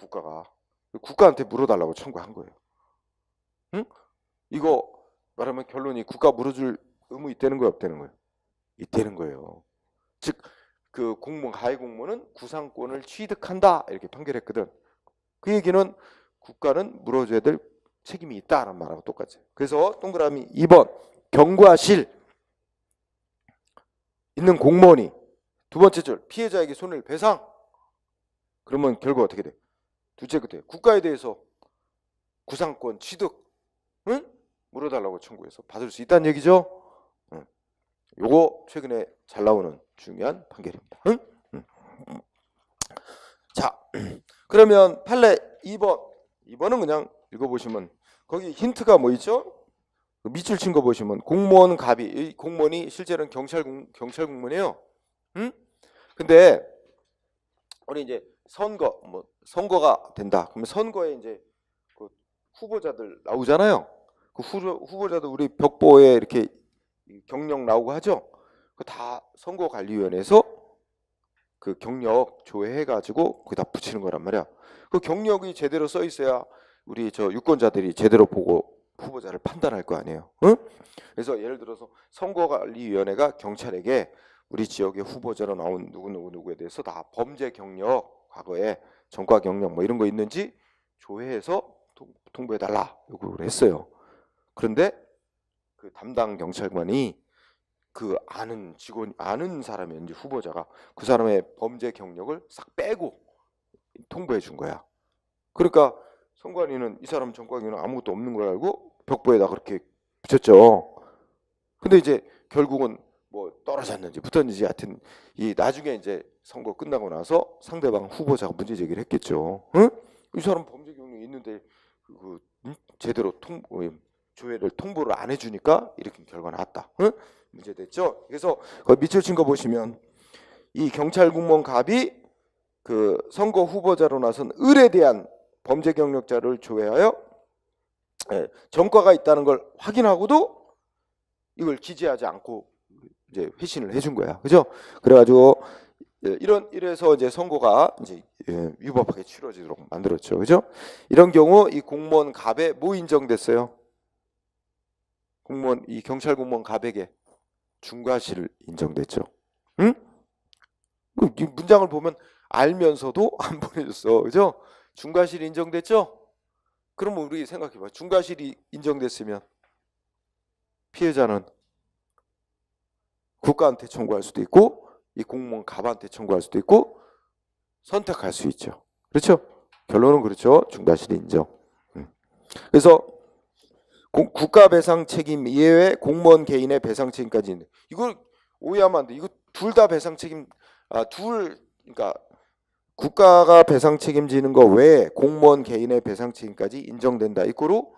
국가한테 물어달라고 청구한 거예요. 응? 이거 말하면 결론이 국가 물어줄 의무 있다는 거예요? 없다는 거예요? 있다는 거예요. 즉 그 가해 공무원은 구상권을 취득한다 이렇게 판결했거든. 그 얘기는 국가는 물어줘야 될 책임이 있다라는 말하고 똑같아요. 그래서 동그라미 2번 경과실 있는 공무원이 두 번째 줄 피해자에게 손해배상 그러면 결과 어떻게 돼? 둘째 끝에 국가에 대해서 구상권 취득 물어달라고 청구해서 받을 수 있다는 얘기죠. 요거 최근에 잘 나오는 중요한 판결입니다. 자, 그러면 판례 2번은 그냥 읽어보시면 거기 힌트가 뭐 있죠? 밑줄 친 거 보시면 공무원 갑이 이 공무원이 실제로는 경찰 공무원이에요. 근데 우리 이제 선거가 된다. 그러면 선거에 이제 그 후보자들 나오잖아요. 그 후보자들 우리 벽보에 이렇게 경력 나오고 하죠. 그 다 선거관리위원회에서 그 경력 조회해가지고 거기다 붙이는 거란 말이야. 그 경력이 제대로 써 있어야 우리 저 유권자들이 제대로 보고 후보자를 판단할 거 아니에요. 응? 그래서 예를 들어서 선거관리위원회가 경찰에게 우리 지역의 후보자로 나온 누구누구에 대해서 다 범죄 경력, 과거에 전과 경력 뭐 이런 거 있는지 조회해서 통보해달라 요구를 했어요. 그런데 그 담당 경찰관이 그 아는 직원, 아는 사람이었는지 후보자가 그 사람의 범죄 경력을 싹 빼고 통보해 준 거야. 그러니까 선관위는 이 사람 전과 경력 아무것도 없는 걸 알고 벽보에다 그렇게 붙였죠. 근데 이제 결국은 뭐 떨어졌는지 붙었는지 하여튼 이 나중에 이제 선거 끝나고 나서 상대방 후보자가 문제 제기를 했겠죠. 응? 이 사람 범죄 경력이 있는데 제대로 조회를 통보를 안 해주니까 이렇게 결과 나왔다. 응? 문제됐죠. 그래서 그 밑줄 친 거 보시면 이 경찰 공무원 갑이 그 선거 후보자로 나선 을에 대한 범죄 경력자를 조회하여 전과가 있다는 걸 확인하고도 이걸 기재하지 않고 이제 회신을 해준 거야. 그죠? 그래가지고 이래서 이제 선거가 이제 위법하게 치러지도록 만들었죠. 그죠? 이런 경우 이 공무원 갑에 뭐 인정됐어요? 공무원 이 경찰 공무원 갑에게 중과실 인정됐죠. 응? 이 문장을 보면 알면서도 안 보내줬어. 그죠? 중과실 인정됐죠? 그러면 우리 생각해봐. 중과실이 인정됐으면 피해자는 국가한테 청구할 수도 있고 이 공무원 갑한테 청구할 수도 있고 선택할 수 있죠. 그렇죠? 결론은 그렇죠. 중과실 인정. 그래서 국가 배상 책임 이외에 공무원 개인의 배상 책임까지 있는. 이걸 오해하면 안 돼. 이거 둘 다 배상 책임 그러니까 국가가 배상 책임지는 거 외에 공무원 개인의 배상 책임까지 인정된다. 이거로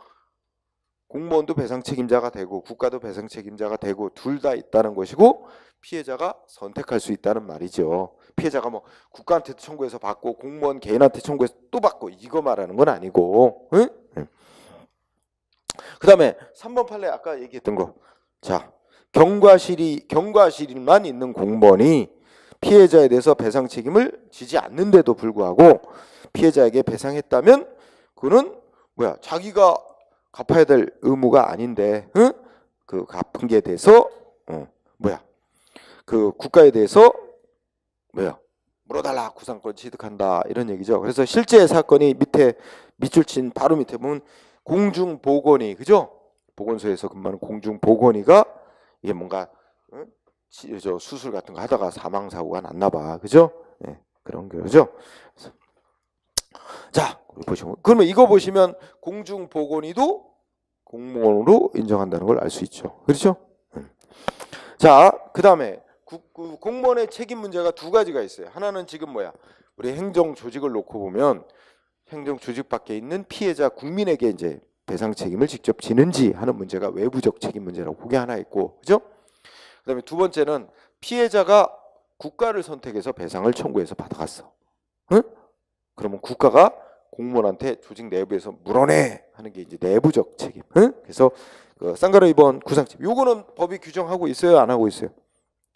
공무원도 배상 책임자가 되고 국가도 배상 책임자가 되고 둘 다 있다는 것이고 피해자가 선택할 수 있다는 말이죠. 피해자가 뭐 국가한테 청구해서 받고 공무원 개인한테 청구해서 또 받고 이거 말하는 건 아니고. 응? 그 다음에 3번 판례 아까 얘기했던 거. 자, 경과실만 있는 공무원이 피해자에 대해서 배상 책임을 지지 않는데도 불구하고 피해자에게 배상했다면 그는 뭐야? 자기가 갚아야 될 의무가 아닌데, 응? 그 갚은 게 대해서 그 국가에 대해서 물어달라 구상권 취득한다 이런 얘기죠. 그래서 실제 사건이 밑줄 친 바로 밑에 보면 공중보건의, 그죠? 보건소에서 근무하는 공중보건의가 이게 뭔가 저 수술 같은 거 하다가 사망 사고가 났나 봐, 그죠? 네, 그런 거죠. 자, 보시면 그러면 이거 보시면 공중보건의도 공무원으로 인정한다는 걸 알 수 있죠, 그렇죠? 자, 그 다음에 공무원의 책임 문제가 두 가지가 있어요. 하나는 지금 우리 행정 조직을 놓고 보면 행정 조직 밖에 있는 피해자 국민에게 이제 배상 책임을 직접 지는지 하는 문제가 외부적 책임 문제라고 그게 하나 있고, 그죠? 그다음에 두 번째는 피해자가 국가를 선택해서 배상을 청구해서 받아갔어. 응? 그러면 국가가 공무원한테 조직 내부에서 물어내 하는 게 이제 내부적 책임. 응? 그래서 그 쌍가루 입원 구상책임 요거는 법이 규정하고 있어요, 안 하고 있어요?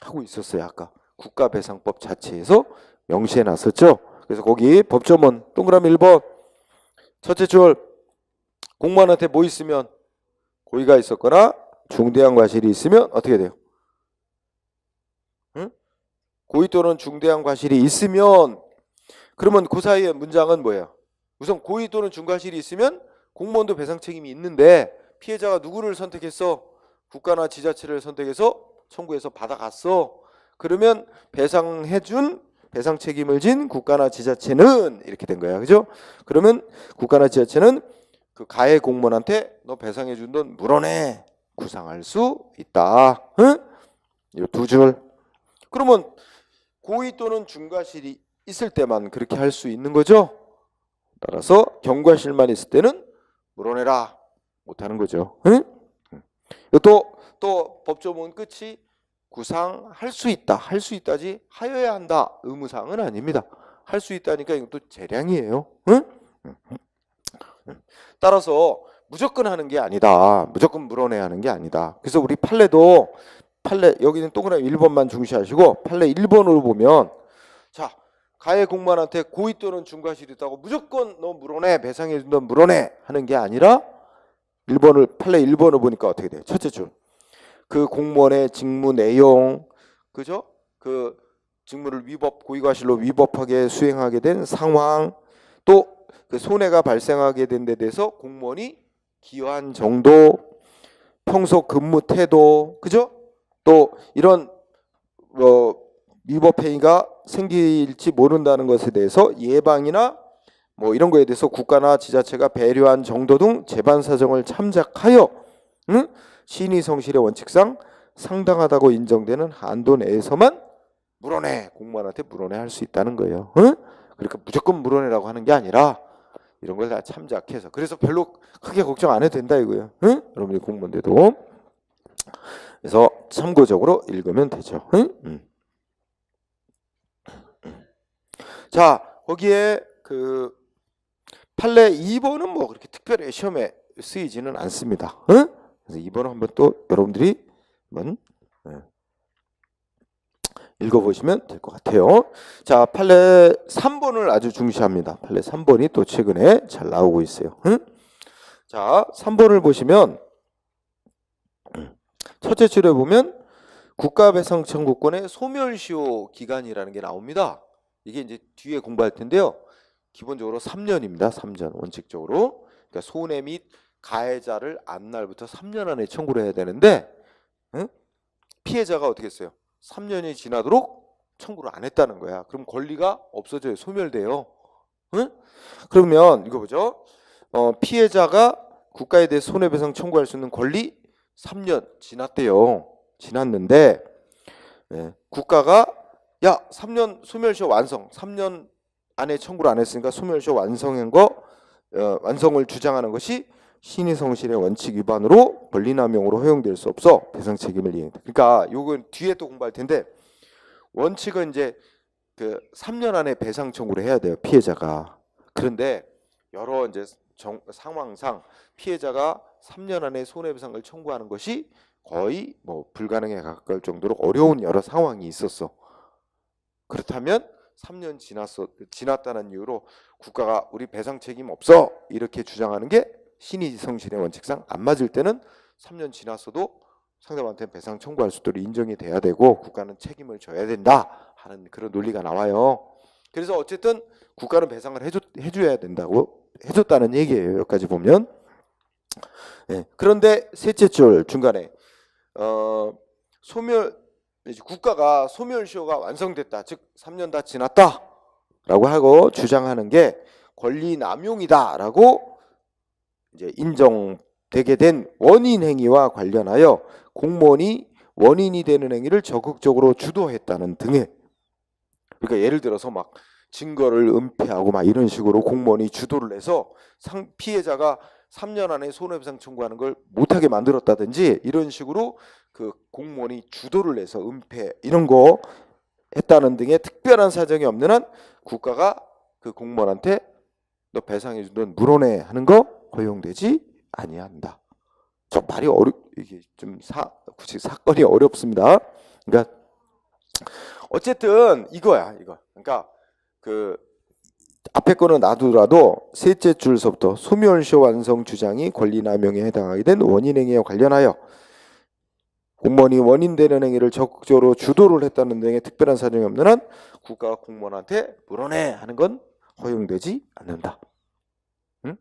하고 있었어요. 아까 국가배상법 자체에서 명시해 놨었죠. 그래서 거기 법조문 동그라미 1번 첫째 줄 공무원한테 뭐 있으면 고의가 있었거나 중대한 과실이 있으면 어떻게 돼요? 응? 고의 또는 중대한 과실이 있으면 그러면 그 사이의 문장은 뭐예요? 우선 고의 또는 중과실이 있으면 공무원도 배상 책임이 있는데 피해자가 누구를 선택했어? 국가나 지자체를 선택해서 청구해서 받아갔어. 그러면 배상해준 배상 책임을 진 국가나 지자체는 이렇게 된 거야, 그죠? 그러면 국가나 지자체는 그 가해 공무원한테 너 배상해준 돈 물어내 구상할 수 있다. 응? 이 두 줄. 그러면 고의 또는 중과실이 있을 때만 그렇게 할 수 있는 거죠. 따라서 경과실만 있을 때는 물어내라 못하는 거죠. 응? 또 법조문 끝이 구상할 수 있다. 할 수 있다지 하여야 한다. 의무사항은 아닙니다. 할 수 있다니까 이것도 재량이에요. 응? 따라서 무조건 하는 게 아니다. 무조건 물어내야 하는 게 아니다. 그래서 우리 판례 여기는 동그라미 1번만 중시하시고 판례 1번으로 보면 자, 가해 공무원한테 고의 또는 중과실이 있다고 무조건 너 물어내, 배상해 준다 물어내 하는 게 아니라 1번을 판례 1번을 보니까 어떻게 돼요? 첫째 줄. 그 공무원의 직무 내용, 그죠? 그 직무를 고의과실로 위법하게 수행하게 된 상황, 또 그 손해가 발생하게 된 데 대해서 공무원이 기여한 정도, 평소 근무 태도, 그죠? 또 이런 위법 행위가 생길지 모른다는 것에 대해서 예방이나 뭐 이런 거에 대해서 국가나 지자체가 배려한 정도 등 재반 사정을 참작하여 신의 성실의 원칙상 상당하다고 인정되는 한도 내에서만 물어내, 공무원한테 물어내 할 수 있다는 거예요. 그러니까 무조건 물어내라고 하는 게 아니라 이런 걸 다 참작해서, 그래서 별로 크게 걱정 안 해도 된다 이거예요. 여러분이 공무원들도. 그래서 참고적으로 읽으면 되죠. 자, 거기에 그 판례 2번은 뭐 그렇게 특별히 시험에 쓰이지는 않습니다. 그래서 2번은 한번 또 여러분들이 한번 읽어보시면 될 것 같아요. 자, 판례 3번을 아주 중시합니다. 판례 3번이 또 최근에 잘 나오고 있어요. 자, 3번을 보시면 첫째 줄에 보면 국가배상 청구권의 소멸시효 기간이라는 게 나옵니다. 이게 이제 뒤에 공부할 텐데요. 기본적으로 3년입니다. 3년 원칙적으로. 그러니까 손해 및 가해자를 안 날부터 3년 안에 청구를 해야 되는데 피해자가 어떻게 했어요? 3년이 지나도록 청구를 안 했다는 거야. 그럼 권리가 없어져요. 소멸돼요. 그러면 이거 보죠. 피해자가 국가에 대해 손해배상 청구할 수 있는 권리 3년 지났대요. 지났는데 국가가 야 3년 소멸시효 완성, 3년 안에 청구를 안 했으니까 소멸시효 완성한 거 완성을 주장하는 것이 신의성실의 원칙 위반으로 권리남용으로 허용될 수 없어 배상 책임을 이행한다. 그러니까 요건 뒤에 또 공부할 텐데 원칙은 이제 그 3년 안에 배상 청구를 해야 돼요, 피해자가. 그런데 여러 이제 상황상 피해자가 3년 안에 손해배상을 청구하는 것이 거의 뭐 불가능에 가까울 정도로 어려운 여러 상황이 있었어. 그렇다면 3년 지났다는 이유로 국가가 우리 배상 책임 없어 이렇게 주장하는 게 신의성실의 원칙상 안 맞을 때는 3년 지났어도 상대방한테 배상 청구할 수 있도록 인정이 돼야 되고 국가는 책임을 져야 된다 하는 그런 논리가 나와요. 그래서 어쨌든 국가는 배상을 해줘야 된다고 해줬다는 얘기예요. 여기까지 보면. 그런데 셋째 줄 중간에 국가가 소멸시효가 완성됐다, 즉 3년 다 지났다 라고 하고 주장하는 게 권리 남용이다 라고 이제 인정되게 된 원인 행위와 관련하여 공무원이 원인이 되는 행위를 적극적으로 주도했다는 등의, 그러니까 예를 들어서 막 증거를 은폐하고 막 이런 식으로 공무원이 주도를 해서 피해자가 3년 안에 손해배상 청구하는 걸 못하게 만들었다든지 이런 식으로 그 공무원이 주도를 해서 은폐 이런 거 했다는 등의 특별한 사정이 없는 한 국가가 그 공무원한테 너 배상해 준 돈 물어내 하는 거 허용되지 아니한다. 저 말이 이게 좀 사건이 어렵습니다. 그러니까 어쨌든 이거야, 이거. 그러니까 그 앞에 거는 놔두더라도 셋째 줄서부터 소멸시효 완성 주장이 권리남용에 해당하게 된 원인행위와 관련하여 공무원이 원인되는 행위를 적극적으로 주도를 했다는 등의 특별한 사정이 없는 한 국가가 공무원한테 물어내 하는 건 허용되지 않는다. 응?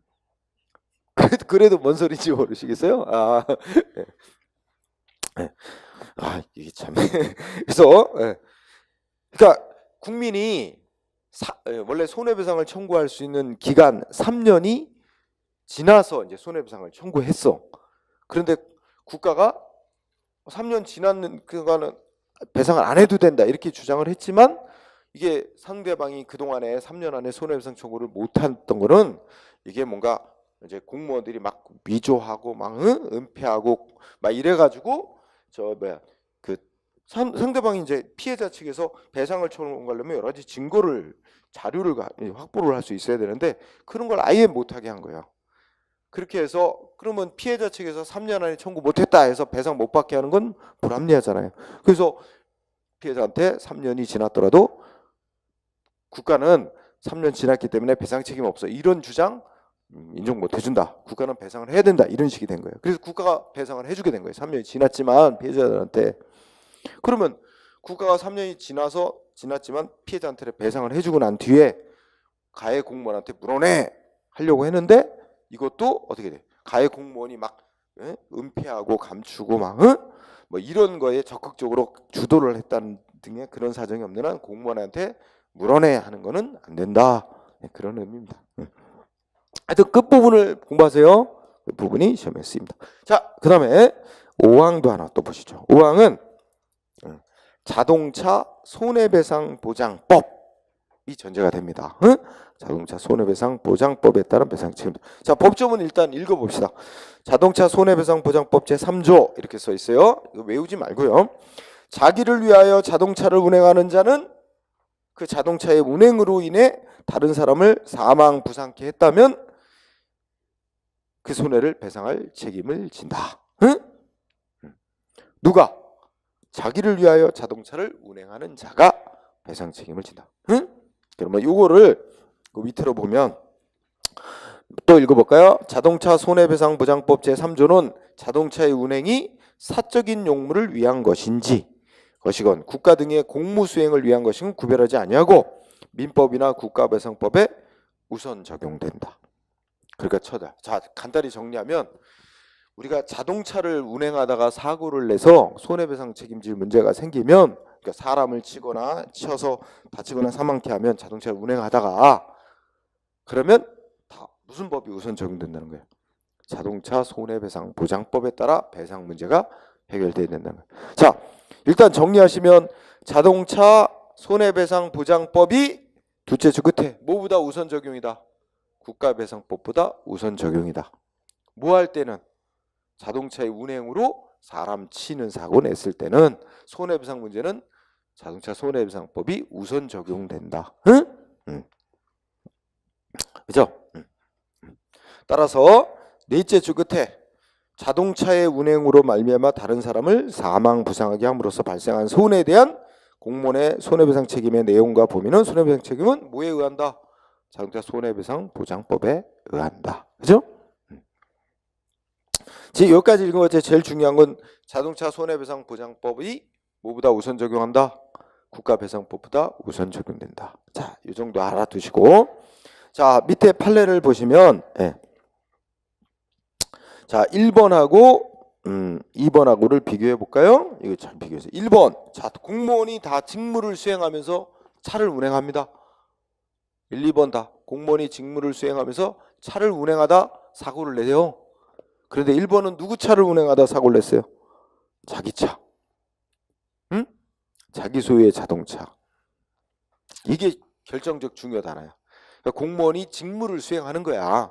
그래도 뭔 소리인지 모르시겠어요? 이게 참. 그래서 그러니까 국민이 원래 손해배상을 청구할 수 있는 기간 3년이 지나서 이제 손해배상을 청구했어. 그런데 국가가 3년 지났는 그간은 배상을 안 해도 된다 이렇게 주장을 했지만 이게 상대방이 그동안에 3년 안에 손해배상 청구를 못했던 거는 이게 뭔가 이제 공무원들이 막 위조하고 막 은폐하고 막 이래가지고 상대방이 이제 피해자 측에서 배상을 청구하려면 여러 가지 자료를 확보를 할 수 있어야 되는데 그런 걸 아예 못하게 한 거예요. 그렇게 해서 그러면 피해자 측에서 3년 안에 청구 못했다 해서 배상 못 받게 하는 건 불합리하잖아요. 그래서 피해자한테 3년이 지났더라도 국가는 3년 지났기 때문에 배상 책임 없어. 이런 주장 인정 못 해준다. 국가는 배상을 해야 된다. 이런 식이 된 거예요. 그래서 국가가 배상을 해주게 된 거예요. 3년이 지났지만 피해자들한테. 그러면 국가가 3년이 지났지만 피해자한테 배상을 해주고 난 뒤에 가해 공무원한테 물어내 하려고 했는데 이것도 어떻게 돼? 가해 공무원이 막 은폐하고 감추고 막 뭐 이런 거에 적극적으로 주도를 했다는 등의 그런 사정이 없는 한 공무원한테 물어내 하는 거는 안 된다. 그런 의미입니다. 하여튼 끝부분을 공부하세요. 그 부분이 시험에 쓰입니다. 자, 그 다음에 5항도 하나 또 보시죠. 5항은 자동차 손해배상보장법이 전제가 됩니다. 자동차 손해배상보장법에 따른 배상 책임. 자, 법조문 일단 읽어봅시다. 자동차 손해배상보장법 제3조 이렇게 써 있어요. 이거 외우지 말고요. 자기를 위하여 자동차를 운행하는 자는 그 자동차의 운행으로 인해 다른 사람을 사망 부상케 했다면 그 손해를 배상할 책임을 진다. 누가? 자기를 위하여 자동차를 운행하는 자가 배상 책임을 진다. 그러면 요거를 그 밑으로 보면 또 읽어볼까요? 자동차 손해배상보장법 제3조는 자동차의 운행이 사적인 용무를 위한 것인지 것이건 국가 등의 공무 수행을 위한 것인 구별하지 아니하고 민법이나 국가배상법에 우선 적용된다. 그러니까 자, 간단히 정리하면 우리가 자동차를 운행하다가 사고를 내서 손해배상 책임질 문제가 생기면, 그러니까 사람을 치거나 치어서 다치거나 사망케 하면 자동차를 운행하다가 그러면 다 무슨 법이 우선 적용된다는 거예요? 자동차 손해배상 보장법에 따라 배상 문제가 해결돼야 된다는 거예요. 자, 일단 정리하시면 자동차 손해배상 보장법이 둘째 줄 끝에 뭐보다 우선 적용이다? 국가배상법보다 우선 적용이다. 뭐 할 때는? 자동차의 운행으로 사람 치는 사고 냈을 때는 손해배상 문제는 자동차 손해배상법이 우선 적용된다. 그죠? 따라서 넷째 줄 끝에 자동차의 운행으로 말미암아 다른 사람을 사망 부상하게 함으로써 발생한 손해에 대한 공무원의 손해배상 책임의 내용과 범위는 손해배상 책임은 뭐에 의한다? 자동차 손해배상 보장법에 의한다. 그죠? 지금 여기까지 읽은 것 중에 제일 중요한 건 자동차 손해배상 보장법이 뭐보다 우선 적용한다? 국가배상법보다 우선 적용된다. 자, 이 정도 알아두시고, 자, 밑에 판례를 보시면, 자, 1번하고 2번하고를 비교해 볼까요? 이거 잘 비교해서 1번, 자, 공무원이 다 직무를 수행하면서 차를 운행합니다. 1, 2번 다 공무원이 직무를 수행하면서 차를 운행하다 사고를 내요. 그런데 1번은 누구 차를 운행하다 사고를 냈어요? 자기 차. 응? 자기 소유의 자동차. 이게 결정적 중요하잖아요. 그러니까 공무원이 직무를 수행하는 거야.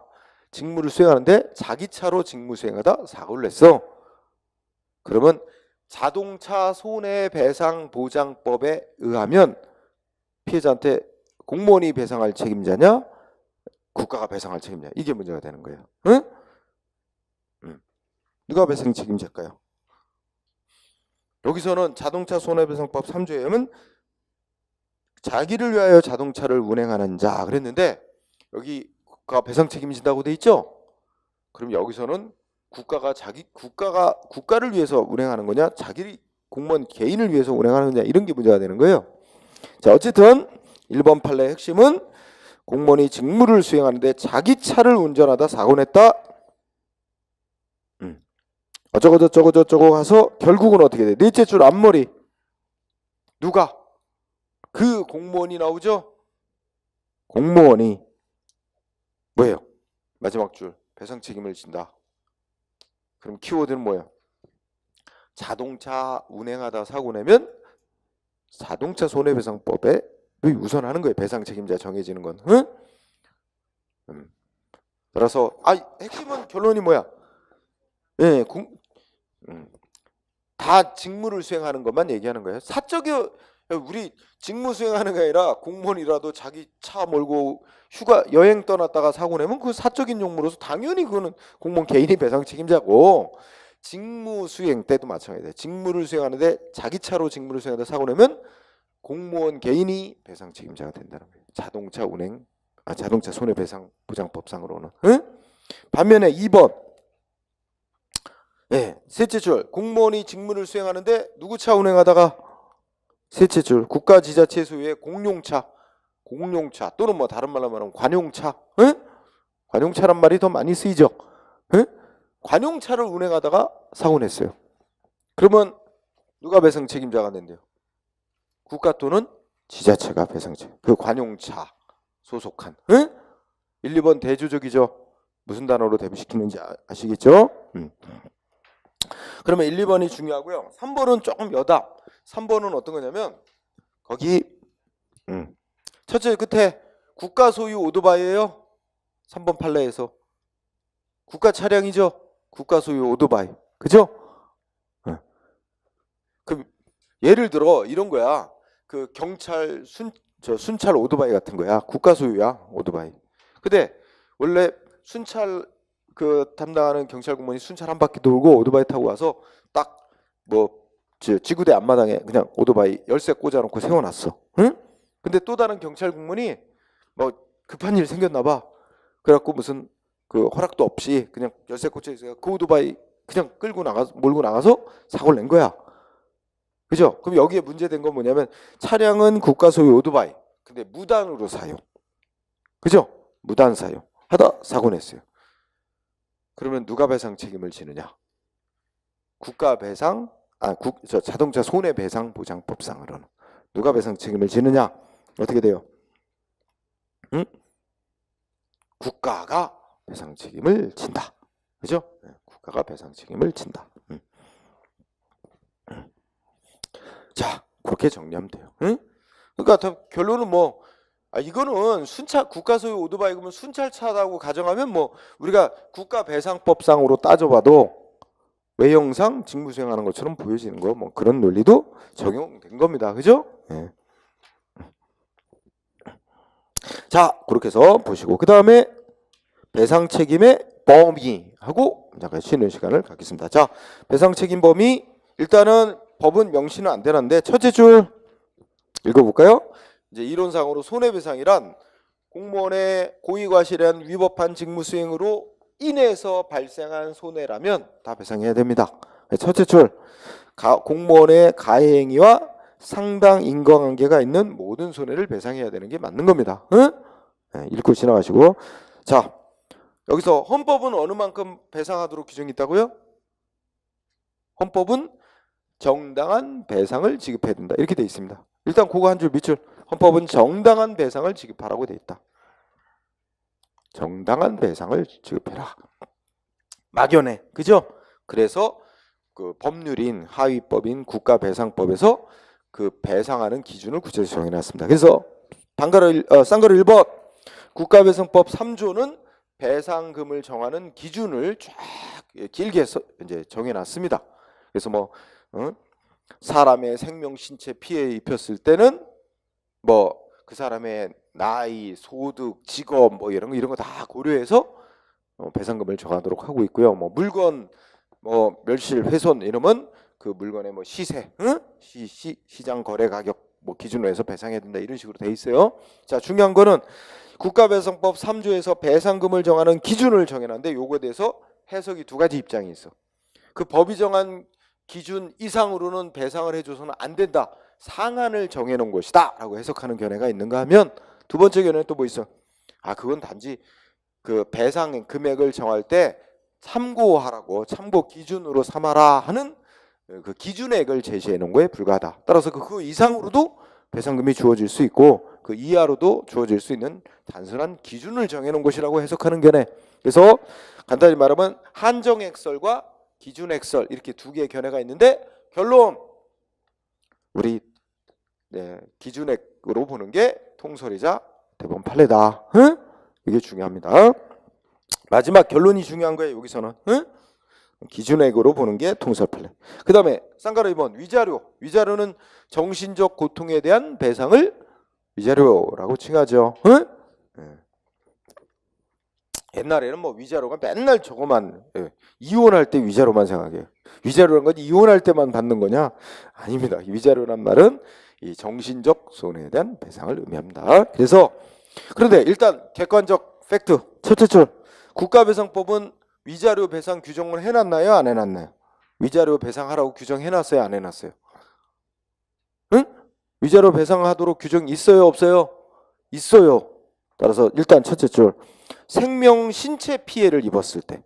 직무를 수행하는데 자기 차로 직무 수행하다 사고를 냈어. 그러면 자동차 손해배상보장법에 의하면 피해자한테 공무원이 배상할 책임자냐? 국가가 배상할 책임자냐? 이게 문제가 되는 거예요. 응? 누가 배상 책임자일까요? 여기서는 자동차 손해배상법 3조에 의하면 자기를 위하여 자동차를 운행하는 자 그랬는데 여기 국가가 배상 책임진다고 돼 있죠? 그럼 여기서는 국가를 위해서 운행하는 거냐? 자기 공무원 개인을 위해서 운행하는 거냐? 이런 게 문제가 되는 거예요. 자, 어쨌든 1번 판례의 핵심은 공무원이 직무를 수행하는데 자기 차를 운전하다 사고 냈다. 어쩌고 가서 결국은 어떻게 돼? 넷째 줄 앞머리 누가? 그 공무원이 나오죠? 공무원이 뭐예요? 마지막 줄 배상 책임을 진다. 그럼 키워드는 뭐예요? 자동차 운행하다 사고 내면 자동차 손해배상법에 우선하는 거예요. 배상 책임자 정해지는 건. 따라서 핵심은 결론이 뭐야? 예, 다 직무를 수행하는 것만 얘기하는 거예요. 사적이 우리 직무 수행하는 게 아니라 공무원이라도 자기 차 몰고 휴가 여행 떠났다가 사고 내면 그 사적인 용무로서 당연히 그거는 공무원 개인이 배상 책임자고, 직무 수행 때도 마찬가지예요. 직무를 수행하는데 자기 차로 직무를 수행하다 사고 내면 공무원 개인이 배상 책임자가 된다는 거예요. 자동차 자동차 손해배상 보장법상으로는. 응? 반면에 2번. 셋째 줄 공무원이 직무를 수행하는데 누구 차 운행하다가 셋째 줄 국가지자체 소유의 공용차 또는 뭐 다른 말로 말하면 관용차. 응? 관용차란 말이 더 많이 쓰이죠. 응? 관용차를 운행하다가 사고 냈어요. 그러면 누가 배상 책임자가 된대요? 국가 또는 지자체가 배상 책임. 그 관용차 소속한. 응? 1, 2번 대조적이죠. 무슨 단어로 대비시키는지 아시겠죠? 그러면 1, 2번이 중요하고요. 3번은 조금 여담. 3번은 어떤 거냐면 거기 첫째 끝에 국가 소유 오토바이예요. 3번 판례에서 국가 차량이죠. 국가 소유 오토바이. 그죠? 그 예를 들어 이런 거야. 그 경찰 순찰 오토바이 같은 거야. 국가 소유야 오토바이. 근데 원래 순찰 그 담당하는 경찰 공무원이 순찰 한 바퀴 돌고 오토바이 타고 와서 딱 뭐 지구대 앞마당에 그냥 오토바이 열쇠 꽂아놓고 세워놨어. 응? 근데 또 다른 경찰 공무원이 뭐 급한 일 생겼나 봐. 그래갖고 무슨 그 허락도 없이 그냥 열쇠 꽂혀 있어요. 그 오토바이 그냥 몰고 나가서 사고를 낸 거야. 그죠? 그럼 여기에 문제된 건 뭐냐면 차량은 국가 소유 오토바이. 근데 무단으로 사용. 그죠? 무단 사용 하다 사고 냈어요. 그러면 누가 배상 책임을 지느냐? 자동차 손해배상 보장법상으로는 누가 배상 책임을 지느냐? 어떻게 돼요? 응? 국가가 배상 책임을 진다. 그죠? 국가가 배상 책임을 진다. 자, 그렇게 정리하면 돼요. 응? 그러니까 결론은 뭐 이거는 국가 소유 오토바이 그러면 순찰차라고 가정하면 뭐 우리가 국가배상법상으로 따져봐도 외형상 직무 수행하는 것처럼 보여지는 거 뭐 그런 논리도 적용된 겁니다. 그죠? 네. 자, 그렇게 해서 보시고 그 다음에 배상 책임의 범위하고 잠깐 쉬는 시간을 갖겠습니다. 자, 배상 책임 범위 일단은 법은 명시는 안 되는데 첫째 줄 읽어볼까요? 이제 이론상으로 손해배상이란 공무원의 고의과실한 위법한 직무 수행으로 인해서 발생한 손해라면 다 배상해야 됩니다. 첫째 줄 공무원의 가해행위와 상당 인과관계가 있는 모든 손해를 배상해야 되는 게 맞는 겁니다. 응? 네, 읽고 지나가시고 자 여기서 헌법은 어느 만큼 배상하도록 규정이 있다고요? 헌법은 정당한 배상을 지급해야 된다. 이렇게 돼 있습니다. 일단 그거 한 줄 밑줄. 헌법은 정당한 배상을 지급하라고 돼 있다. 정당한 배상을 지급해라. 막연해. 그죠? 그래서 그 법률인 하위법인 국가배상법에서 그 배상하는 기준을 구체적으로 정해놨습니다. 그래서 쌍가루 1번 국가배상법 3조는 배상금을 정하는 기준을 쫙 길게 이제 정해놨습니다. 그래서 뭐 사람의 생명, 신체 피해 입혔을 때는 뭐 그 사람의 나이, 소득, 직업 뭐 이런 거 다 고려해서 배상금을 정하도록 하고 있고요. 뭐 물건 뭐 멸실, 훼손 이러면 그 물건의 뭐 시세, 시장 거래 가격 뭐 기준으로 해서 배상해야 된다 이런 식으로 돼 있어요. 자, 중요한 거는 국가배상법 3조에서 배상금을 정하는 기준을 정해놨는데 요거에 대해서 해석이 두 가지 입장이 있어. 그 법이 정한 기준 이상으로는 배상을 해줘서는 안 된다. 상한을 정해놓은 것이다 라고 해석하는 견해가 있는가 하면 두 번째 견해는 또 뭐 있어? 그건 단지 그 배상 금액을 정할 때 참고하라고 참고 기준으로 삼아라 하는 그 기준액을 제시해 놓은 거에 불과하다. 따라서 그 이상으로도 배상금이 주어질 수 있고 그 이하로도 주어질 수 있는 단순한 기준을 정해 놓은 것이라고 해석하는 견해. 그래서 간단히 말하면 한정액설과 기준액설 이렇게 두 개의 견해가 있는데 결론 우리 기준액으로 보는 게 통설이자 대법원 판례다. 응? 이게 중요합니다. 마지막 결론이 중요한 거예요. 여기서는 기준액으로 보는 게 통설 판례. 그 다음에 쌍가루 2번 위자료는 정신적 고통에 대한 배상을 위자료라고 칭하죠. 옛날에는 뭐 위자료가 맨날 저거만 이혼할 때 위자료만 생각해요. 위자료란 건 이혼할 때만 받는 거냐? 아닙니다. 위자료란 말은 이 정신적 손해에 대한 배상을 의미합니다. 그래서 그런데 일단 객관적 팩트 첫째 줄 국가배상법은 위자료 배상 규정을 해놨나요? 안 해놨나요? 위자료 배상하라고 규정해놨어요? 안 해놨어요? 응? 위자료 배상하도록 규정이 있어요? 없어요? 있어요. 따라서 일단 첫째 줄 생명 신체 피해를 입었을 때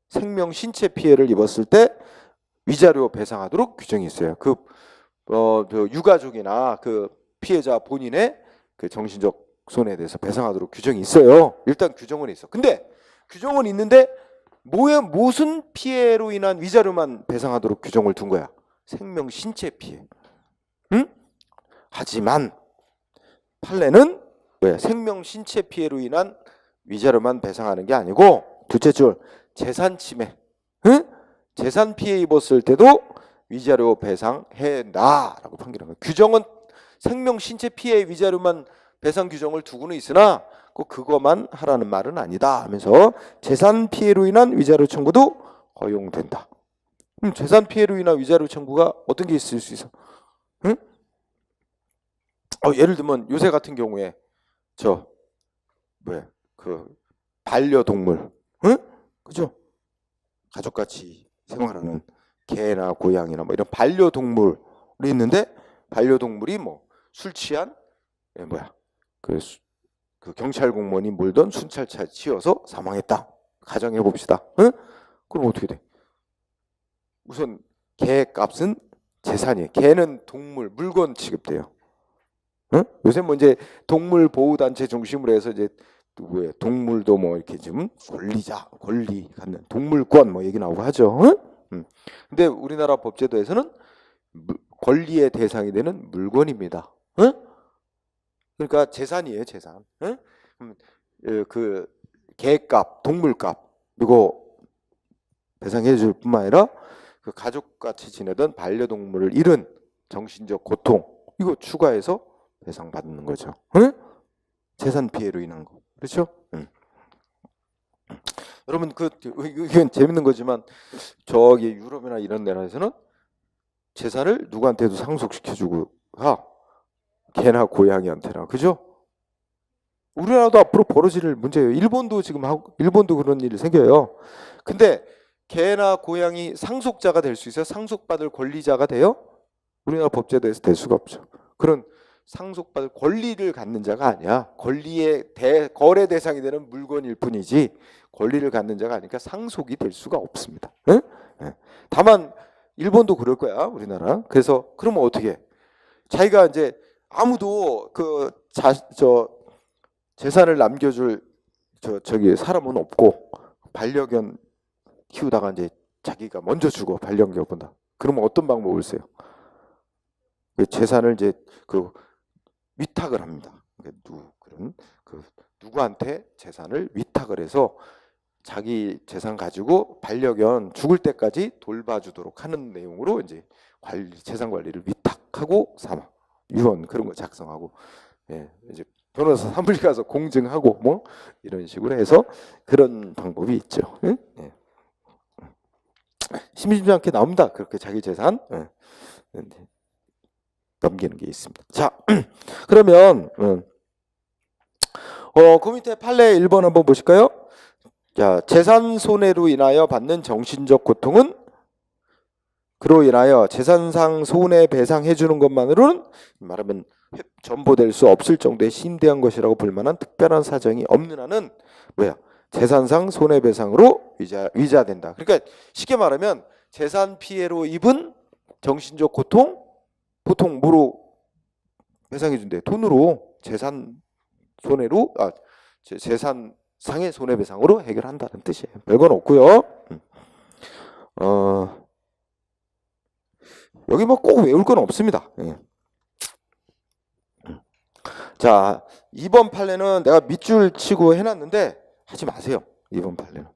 생명 신체 피해를 입었을 때 위자료 배상하도록 규정이 있어요. 그 유가족이나 그 피해자 본인의 그 정신적 손해에 대해서 배상하도록 규정이 있어요. 일단 규정은 있어. 근데 규정은 있는데 무슨 피해로 인한 위자료만 배상하도록 규정을 둔 거야? 생명 신체 피해. 응? 하지만 판례는 왜 생명 신체 피해로 인한 위자료만 배상하는 게 아니고 둘째 줄 재산 침해, 응? 재산 피해 입었을 때도 위자료 배상해라라고 판결한 거예요. 규정은 생명 신체 피해 위자료만 배상 규정을 두고는 있으나 꼭 그것만 하라는 말은 아니다 하면서 재산 피해로 인한 위자료 청구도 허용된다. 재산 피해로 인한 위자료 청구가 어떤 게 있을 수 있어? 응? 예를 들면 요새 같은 경우에 그 반려동물, 응? 그죠? 가족같이 생활하는 개나 고양이나 뭐 이런 반려동물이 있는데 반려동물이 뭐 술 취한 그 경찰 공무원이 몰던 순찰차에 치여서 사망했다. 가정해 봅시다. 응? 그럼 어떻게 돼? 우선 개 값은 재산이에요. 개는 동물, 물건 취급돼요. 응? 요새 뭐 이제 동물 보호 단체 중심으로 해서 이제 동물도 뭐 이렇게 좀 권리 갖는 동물권 뭐 얘기 나오고 하죠. 응? 근데 우리나라 법제도에서는 권리의 대상이 되는 물건입니다. 응? 그러니까 재산이에요, 재산. 응? 그 개값, 동물값 이거 배상해 줄 뿐만 아니라 그 가족같이 지내던 반려동물을 잃은 정신적 고통 이거 추가해서 배상받는 거죠. 응? 재산 피해로 인한 거. 그렇죠? 응. 여러분 이건 재밌는 거지만 저기 유럽이나 이런 나라에서는 재산을 누구한테도 상속시켜주고 개나 고양이한테나. 그죠? 우리나라도 앞으로 벌어질 문제예요. 일본도 지금 일본도 그런 일이 생겨요. 근데 개나 고양이 상속자가 될 수 있어요? 상속받을 권리자가 돼요? 우리나라 법제도에서 될 수가 없죠. 그런 상속받을 권리를 갖는 자가 아니야. 권리의 거래 대상이 되는 물건일 뿐이지 권리를 갖는 자가 아니니까 상속이 될 수가 없습니다. 응? 다만 일본도 그럴 거야, 우리나라. 그래서 그러면 어떻게? 자기가 이제 아무도 재산을 남겨줄 저기 사람은 없고 반려견 키우다가 이제 자기가 먼저 죽어 반려견보다. 그러면 어떤 방법을 써요? 그 재산을 이제 위탁을 합니다. 누구한테 재산을 위탁을 해서 자기 재산 가지고 반려견 죽을 때까지 돌봐주도록 하는 내용으로 이제 재산 관리를 위탁하고 유언 그런 거 작성하고 이제 변호사 사무실 가서 공증하고 뭐 이런 식으로 해서 그런 방법이 있죠. 응? 심심치 않게 나옵니다. 그렇게 자기 재산 넘기는 게 있습니다. 자, 그러면 그 밑에 판례 1번 한번 보실까요? 자, 재산 손해로 인하여 받는 정신적 고통은 그로 인하여 재산상 손해 배상해 주는 것만으로는 말하면 전보될 수 없을 정도의 심대한 것이라고 볼 만한 특별한 사정이 없는 한은 재산상 손해배상으로 위자된다. 그러니까 쉽게 말하면 재산 피해로 입은 정신적 고통 보통 뭐로 배상해 준대? 돈으로 재산 손해로 재산상의 손해배상으로 해결한다는 뜻이에요. 별건 없고요. 여기 뭐 꼭 외울 건 없습니다. 자, 2번 판례는 내가 밑줄 치고 해놨는데 하지 마세요. 2번 판례는.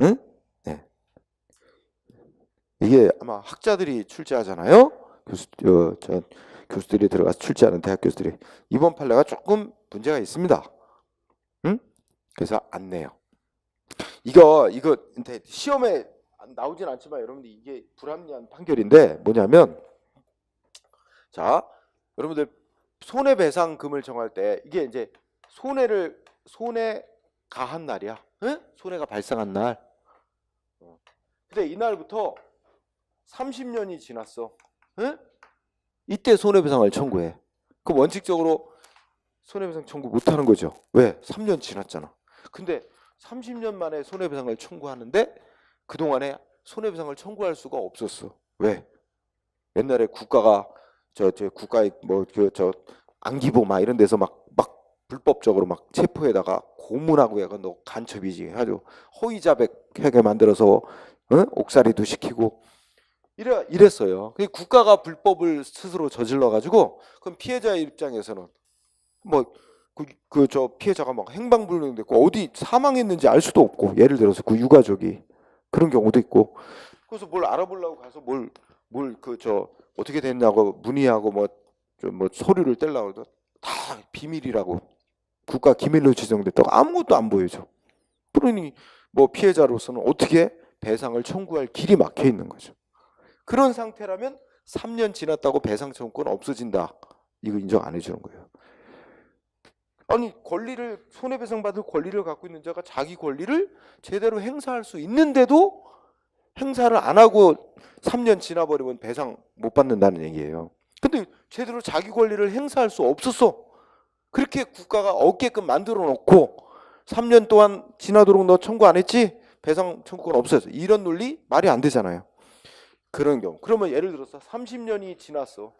응? 네. 이게 아마 학자들이 출제하잖아요. 교수들이 들어가서 출제하는 대학 교수들이. 2번 판례가 조금 문제가 있습니다. 응? 그래서 안 내요. 이거 시험에 나오진 않지만 여러분들 이게 불합리한 판결인데 뭐냐면 자, 여러분들 손해배상금을 정할 때 이게 이제 손해가 한 날이야. 응? 손해가 발생한 날. 근데 이날부터 30년이 지났어. 응? 이때 손해배상을 청구해. 그럼 원칙적으로 손해배상 청구 못하는 거죠. 왜? 3년 지났잖아. 근데 30년 만에 손해배상을 청구하는데 그동안에 손해배상을 청구할 수가 없었어. 왜? 옛날에 국가가 국가의 저 안기부 막 이런 데서 막 불법적으로 막 체포에다가 고문하고 해가 너 간첩이지 아주 허위자백하게 만들어서 옥살이도 시키고 이랬어요. 국가가 불법을 스스로 저질러 가지고 그럼 피해자 입장에서는 뭐 저 피해자가 막 행방불명됐고 어디 사망했는지 알 수도 없고 예를 들어서 그 유가족이 그런 경우도 있고 그래서 뭘 알아보려고 가서 뭘 어떻게 됐냐고 문의하고 뭐 서류를 떼려고 해도 다 비밀이라고 국가 기밀로 지정됐다고 아무것도 안 보여줘. 그러니 뭐 피해자로서는 어떻게 배상을 청구할 길이 막혀 있는 거죠. 그런 상태라면 3년 지났다고 배상 청구권 없어진다. 이거 인정 안 해주는 거예요. 아니 권리를 손해배상 받을 권리를 갖고 있는 자가 자기 권리를 제대로 행사할 수 있는데도 행사를 안 하고 3년 지나버리면 배상 못 받는다는 얘기예요. 근데 제대로 자기 권리를 행사할 수 없었어. 그렇게 국가가 없게끔 만들어 놓고 3년 동안 지나도록 너 청구 안 했지? 배상 청구권 없어졌어. 이런 논리 말이 안 되잖아요. 그런 경우. 그러면 예를 들어서 30년이 지났어.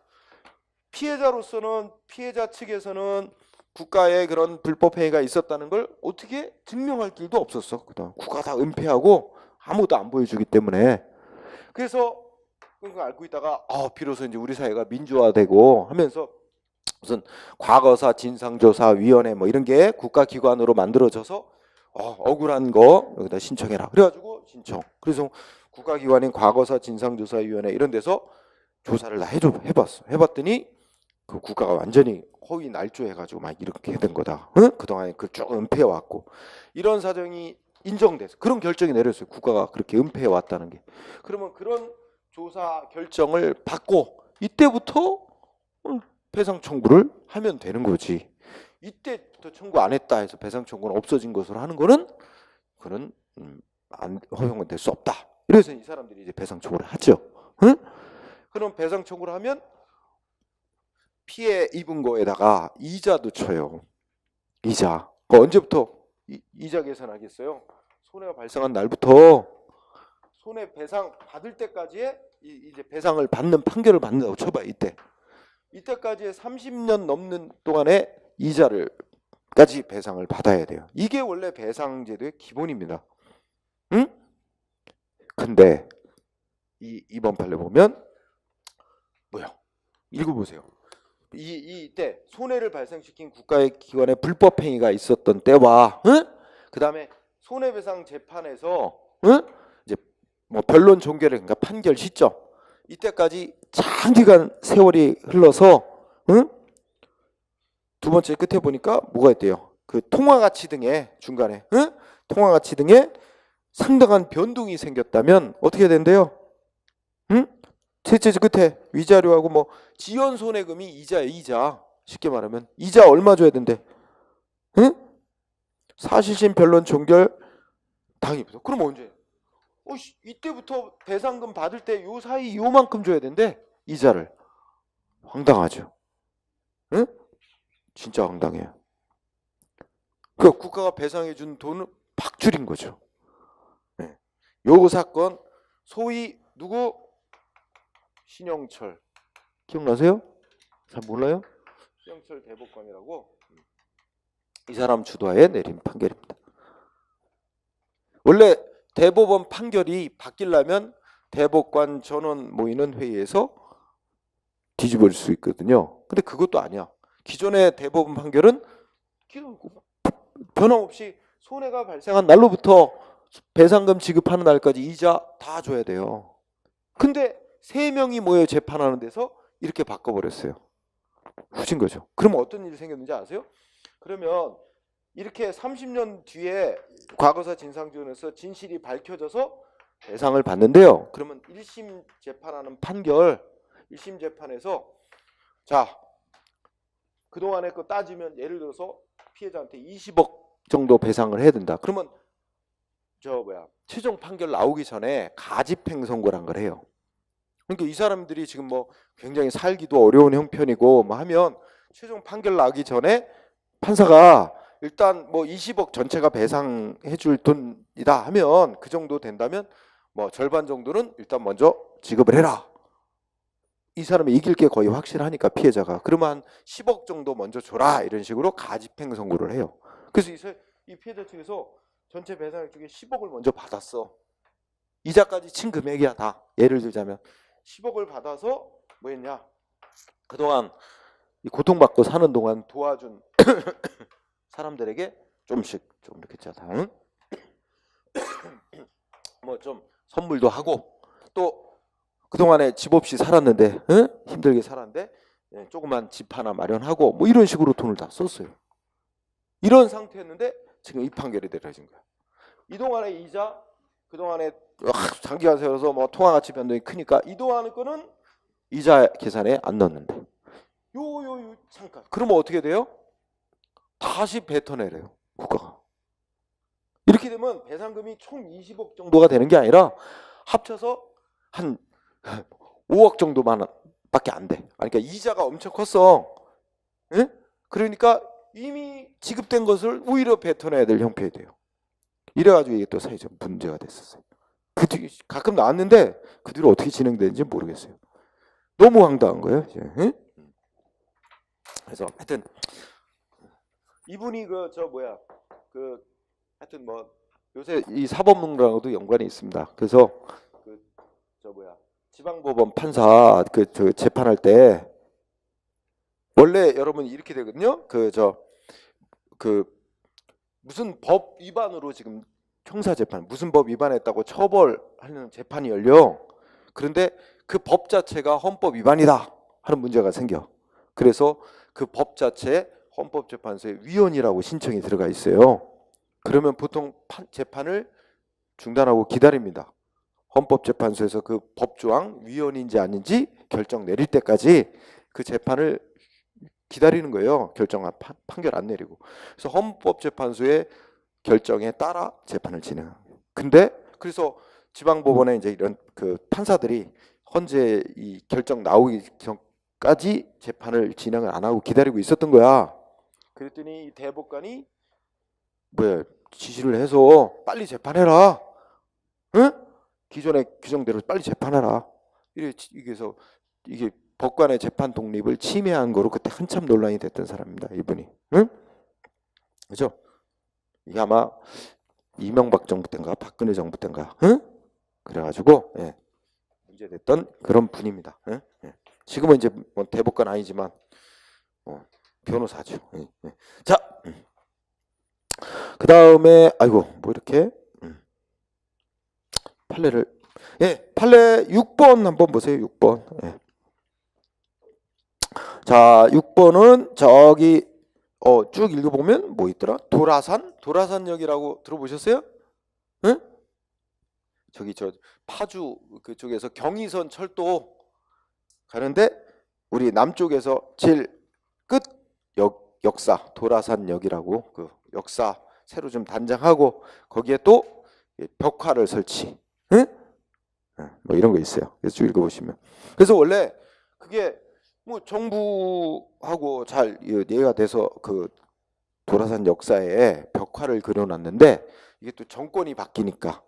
피해자로서는 피해자 측에서는 국가의 그런 불법 행위가 있었다는 걸 어떻게 증명할 길도 없었어. 그다음 국가가 다 은폐하고 아무도 안 보여주기 때문에. 그래서 그걸 알고 있다가 비로소 이제 우리 사회가 민주화되고 하면서 무슨 과거사 진상조사위원회 뭐 이런 게 국가기관으로 만들어져서 억울한 거 여기다 신청해라. 그래가지고 신청. 그래서 국가기관인 과거사 진상조사위원회 이런 데서 조사를 다 해봤어. 해봤더니 그 국가가 완전히 허위 날조해가지고 막 이렇게 된 거다. 응? 그동안에 그 쭉 은폐해왔고 이런 사정이 인정돼서 그런 결정이 내렸어요. 국가가 그렇게 은폐해왔다는 게. 그러면 그런 조사 결정을 받고 이때부터 배상 청구를 하면 되는 거지. 이때부터 청구 안 했다 해서 배상 청구는 없어진 것으로 하는 거는 그는 허용은 될 수 없다. 이래서 이 사람들이 이제 배상 청구를 하죠. 응? 그럼 배상 청구를 하면 피해 입은 거에다가 이자도 쳐요. 이자. 언제부터 이자 계산하겠어요? 손해가 발생한 날부터 손해배상 받을 때까지의 이제 배상을 받는 판결을 받는다고 쳐봐. 이때까지의 30년 넘는 동안의 이자를까지 배상을 받아야 돼요. 이게 원래 배상제도의 기본입니다. 응? 근데 이번 판례 보면 뭐야? 읽어보세요. 이때 손해를 발생시킨 국가의 기관의 불법 행위가 있었던 때와 그 다음에 손해배상 재판에서 이제 뭐 변론 종결을 그러니까 판결 시점 이때까지 장기간 세월이 흘러서 두 번째 끝에 보니까 뭐가 있대요. 그 통화가치 등의 중간에 통화가치 등의 상당한 변동이 생겼다면 어떻게 된대요? 셋째 끝에 위자료하고 뭐 지연 손해금이 이자예요. 이자. 쉽게 말하면 이자 얼마 줘야 된대? 사실심 변론 종결 당일부터. 그럼 언제? 이때부터 배상금 받을 때 요 사이 요만큼 줘야 된대. 이자를. 황당하죠. 응? 진짜 황당해요. 그 국가가 배상해 준 돈을 팍 줄인 거죠. 네. 요 사건 소위 누구? 신영철. 기억나세요? 잘 몰라요? 신영철 대법관이라고 이 사람 주도하에 내린 판결입니다. 원래 대법원 판결이 바뀌려면 대법관 전원 모이는 회의에서 뒤집어질 수 있거든요. 근데 그것도 아니야. 기존의 대법원 판결은 변함없이 손해가 발생한 날로부터 배상금 지급하는 날까지 이자 다 줘야 돼요. 근데 3명이 모여 재판하는 데서 이렇게 바꿔버렸어요. 후진 거죠. 그러면 어떤 일이 생겼는지 아세요? 그러면 이렇게 30년 뒤에 과거사 진상조사에서 진실이 밝혀져서 배상을 받는데요. 그러면 1심 재판하는 판결, 1심 재판에서 자 그동안에 거 따지면 예를 들어서 피해자한테 20억 정도 배상을 해야 된다. 그러면 최종 판결 나오기 전에 가집행 선고란 걸 해요. 그러니까 이 사람들이 지금 뭐 굉장히 살기도 어려운 형편이고 뭐 하면 최종 판결 나기 전에 판사가 일단 뭐 20억 전체가 배상해 줄 돈이다 하면 그 정도 된다면 뭐 절반 정도는 일단 먼저 지급을 해라. 이 사람이 이길 게 거의 확실하니까 피해자가 그러면 한 10억 정도 먼저 줘라 이런 식으로 가집행 선고를 해요. 그래서 이 피해자 측에서 전체 배상액 중에 10억을 먼저 받았어. 이자까지 친 금액이야 다. 예를 들자면 10억을 받아서 뭐 했냐? 그동안 이 고통받고 사는 동안 도와준 사람들에게 좀씩 좀 이렇게 자 뭐 좀 선물도 하고 또 그동안에 집 없이 살았는데 힘들게 살았는데 조그만 집 하나 마련하고 뭐 이런 식으로 돈을 다 썼어요. 이런 상태였는데 지금 이 판결이 내려진 거야. 이동안의 이자 그동안에 장기간 세워서 뭐 통화가치 변동이 크니까 이동안 거는 이자 계산에 안 넣었는데 요 잠깐 그러면 어떻게 돼요? 다시 뱉어내래요 국가가. 이렇게 되면 배상금이 총 20억 정도가 되는 게 아니라 합쳐서 한 5억 정도만 밖에 안 돼. 그러니까 이자가 엄청 컸어. 응? 그러니까 이미 지급된 것을 오히려 뱉어내야 될 형편이 돼요. 이래가지고 이게 또 사회적 문제가 됐었어요. 그 뒤 가끔 나왔는데 그 뒤로 어떻게 진행되는지 모르겠어요. 너무 황당한 거예요. 응? 그래서 하여튼 이분이 하여튼 뭐 요새 이 사법농단하고도 연관이 있습니다. 그래서 지방법원 판사 재판할 때 원래 여러분 이렇게 되거든요. 무슨 법 위반으로 지금 형사 재판 무슨 법 위반했다고 처벌하는 재판이 열려. 그런데 그 법 자체가 헌법 위반이다 하는 문제가 생겨. 그래서 그 법 자체에 헌법재판소에 위헌이라고 신청이 들어가 있어요. 그러면 보통 재판을 중단하고 기다립니다. 헌법재판소에서 그 법조항 위헌인지 아닌지 결정 내릴 때까지 그 재판을 기다리는 거예요. 판결 안 내리고. 그래서 헌법재판소의 결정에 따라 재판을 진행합니다. 근데 그래서 지방법원에 이제 이런 그 판사들이 헌재 이 결정 나오기 전까지 재판을 진행을 안 하고 기다리고 있었던 거야. 그랬더니 대법관이 지시를 해서 빨리 재판해라. 응? 기존의 규정대로 빨리 재판해라. 이게서 이게 법관의 재판 독립을 침해한 거로 그때 한참 논란이 됐던 사람입니다. 이분이. 응? 그죠? 이게 아마 이명박 정부 때인가 박근혜 정부 때인가. 응? 그래가지고 문제됐던 그런 분입니다. 응? 지금은 이제 뭐 대법관 아니지만 변호사죠. 자, 그 다음에 뭐 이렇게 판례를 판례 6번 한번 보세요. 6번. 자, 6번은 저기 쭉 읽어보면 뭐 있더라? 도라산역이라고 들어보셨어요? 응? 저기 파주 그쪽에서 경의선 철도 가는데 우리 남쪽에서 제일 끝 역사 도라산역이라고 그 역사 새로 좀 단장하고 거기에 또 벽화를 설치. 응? 뭐 이런 거 있어요. 그래서 쭉 읽어보시면. 그래서 원래 그게 뭐 정부하고 잘 이해가 돼서 그 도라산 역사에 벽화를 그려놨는데 이게 또 정권이 바뀌니까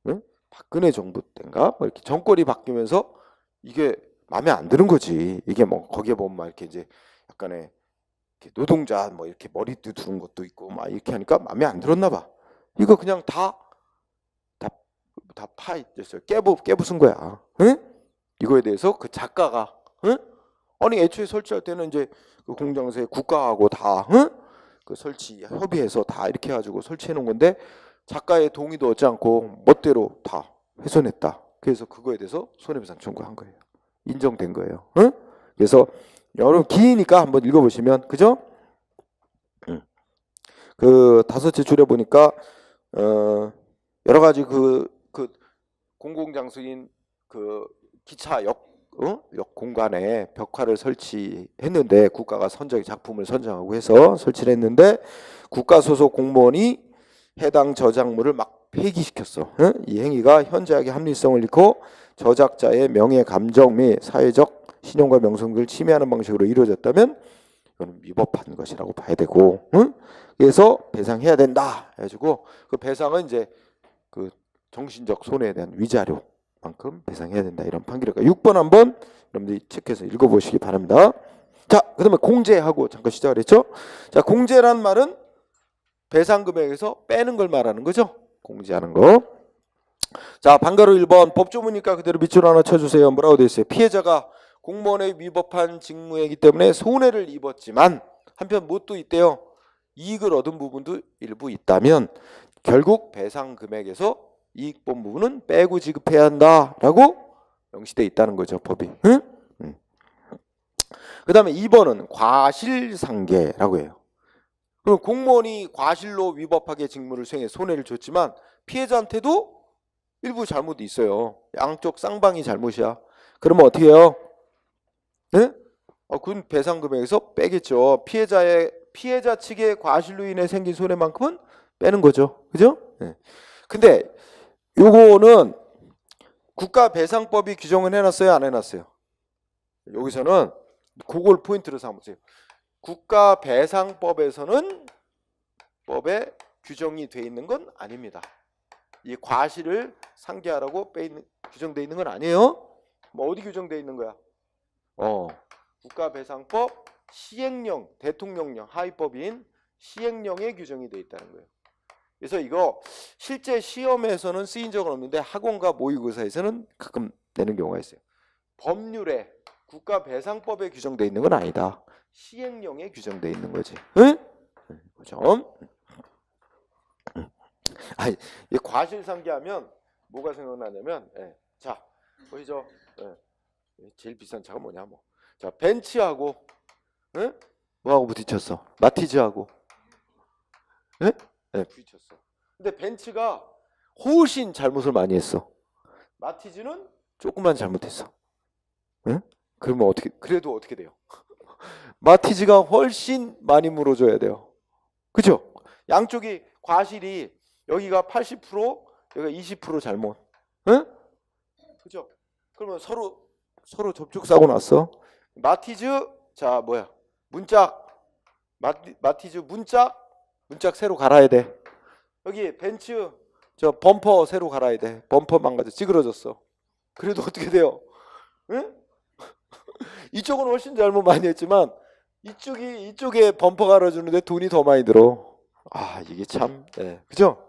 응? 박근혜 정부 때인가 뭐 이렇게 정권이 바뀌면서 이게 마음에 안 드는 거지. 이게 뭐 거기에 보면 막 이렇게 이제 약간의 노동자 뭐 이렇게 머리도 두른 것도 있고 막 이렇게 하니까 마음에 안 들었나 봐. 이거 그냥 다 파했어요. 깨부순 거야. 응? 이거에 대해서 그 작가가 응? 아니 애초에 설치할 때는 이제 그 공장에서 국가하고 다 응? 그 설치 협의해서 다 이렇게 해가지고 설치해 놓은 건데 작가의 동의도 얻지 않고 멋대로 다 훼손했다. 그래서 그거에 대해서 손해배상 청구한 거예요. 인정된 거예요. 응? 그래서 여러분 기니까 한번 읽어보시면 그죠? 그 다섯째 줄에 보니까 여러 가지 그 공공장소인 그 기차역 역 공간에 벽화를 설치했는데 국가가 작품을 선정하고 해서 설치를 했는데 국가 소속 공무원이 해당 저작물을 막 폐기시켰어. 이 행위가 현저하게 합리성을 잃고 저작자의 명예, 감정 및 사회적 신용과 명성을 침해하는 방식으로 이루어졌다면 이거는 위법한 것이라고 봐야 되고, 그래서 배상해야 된다 해가지고 그 배상은 이제 그 정신적 손해에 대한 위자료만큼 배상해야 된다 이런 판결이니까 6번 한번 여러분들이 체크해서 읽어보시기 바랍니다. 자, 그다음에 공제하고 잠깐 시작을 했죠. 자, 공제란 말은 배상 금액에서 빼는 걸 말하는 거죠. 공제하는 거. 자, 방가로 1번 법조문이니까 그대로 밑줄 하나 쳐주세요. 뭐라고 되어 있어요? 피해자가 공무원의 위법한 직무이기 때문에 손해를 입었지만 한편 뭣도 있대요? 이익을 얻은 부분도 일부 있다면 결국 배상 금액에서 이익 본 부분은 빼고 지급해야 한다라고 명시되어 있다는 거죠, 법이. 그 다음에 2번은 과실상계라고 해요. 그럼 공무원이 과실로 위법하게 직무를 수행해 손해를 줬지만 피해자한테도 일부 잘못이 있어요. 양쪽 쌍방이 잘못이야. 그러면 어떻게 해요? 그건 배상 금액에서 빼겠죠. 피해자 측의 과실로 인해 생긴 손해만큼은 빼는 거죠. 그죠? 근데 요거는 국가배상법이 규정을 해놨어요, 안 해놨어요? 여기서는 그걸 포인트로 삼으세요. 국가배상법에서는 법에 규정이 돼 있는 건 아닙니다. 이 과실을 상계하라고 규정돼 있는 건 아니에요. 뭐 어디 규정돼 있는 거야? 국가배상법 시행령, 대통령령, 하위법인 시행령에 규정이 돼 있다는 거예요. 그래서 이거 실제 시험에서는 쓰인 적은 없는데 학원과 모의고사에서는 가끔 내는 경우가 있어요. 법률에 국가배상법에 규정돼 있는 건 아니다. 시행령에 규정돼 있는 거지. 응? 그죠? 이 과실상계하면 뭐가 생각나냐면, 자 보이죠? 제일 비싼 차가 뭐냐 뭐. 자, 벤츠하고 뭐하고 부딪혔어? 마티즈하고 부딪혔어. 근데 벤츠가 훨씬 잘못을 많이 했어. 마티즈는 조금만 잘못했어. 그러면 그래도 어떻게 돼요? 마티즈가 훨씬 많이 물어줘야 돼요. 그죠? 양쪽이 과실이 여기가 80%, 여기가 20% 잘못. 그죠? 그러면 서로 접촉 사고 났어. 마티즈, 자 뭐야? 마티즈 문짝 새로 갈아야 돼. 여기 벤츠 저 범퍼 새로 갈아야 돼. 범퍼 망가져 찌그러졌어. 그래도 어떻게 돼요? 이쪽은 훨씬 잘못 많이 했지만 이쪽에 범퍼 갈아주는데 돈이 더 많이 들어. 이게 참, 그죠?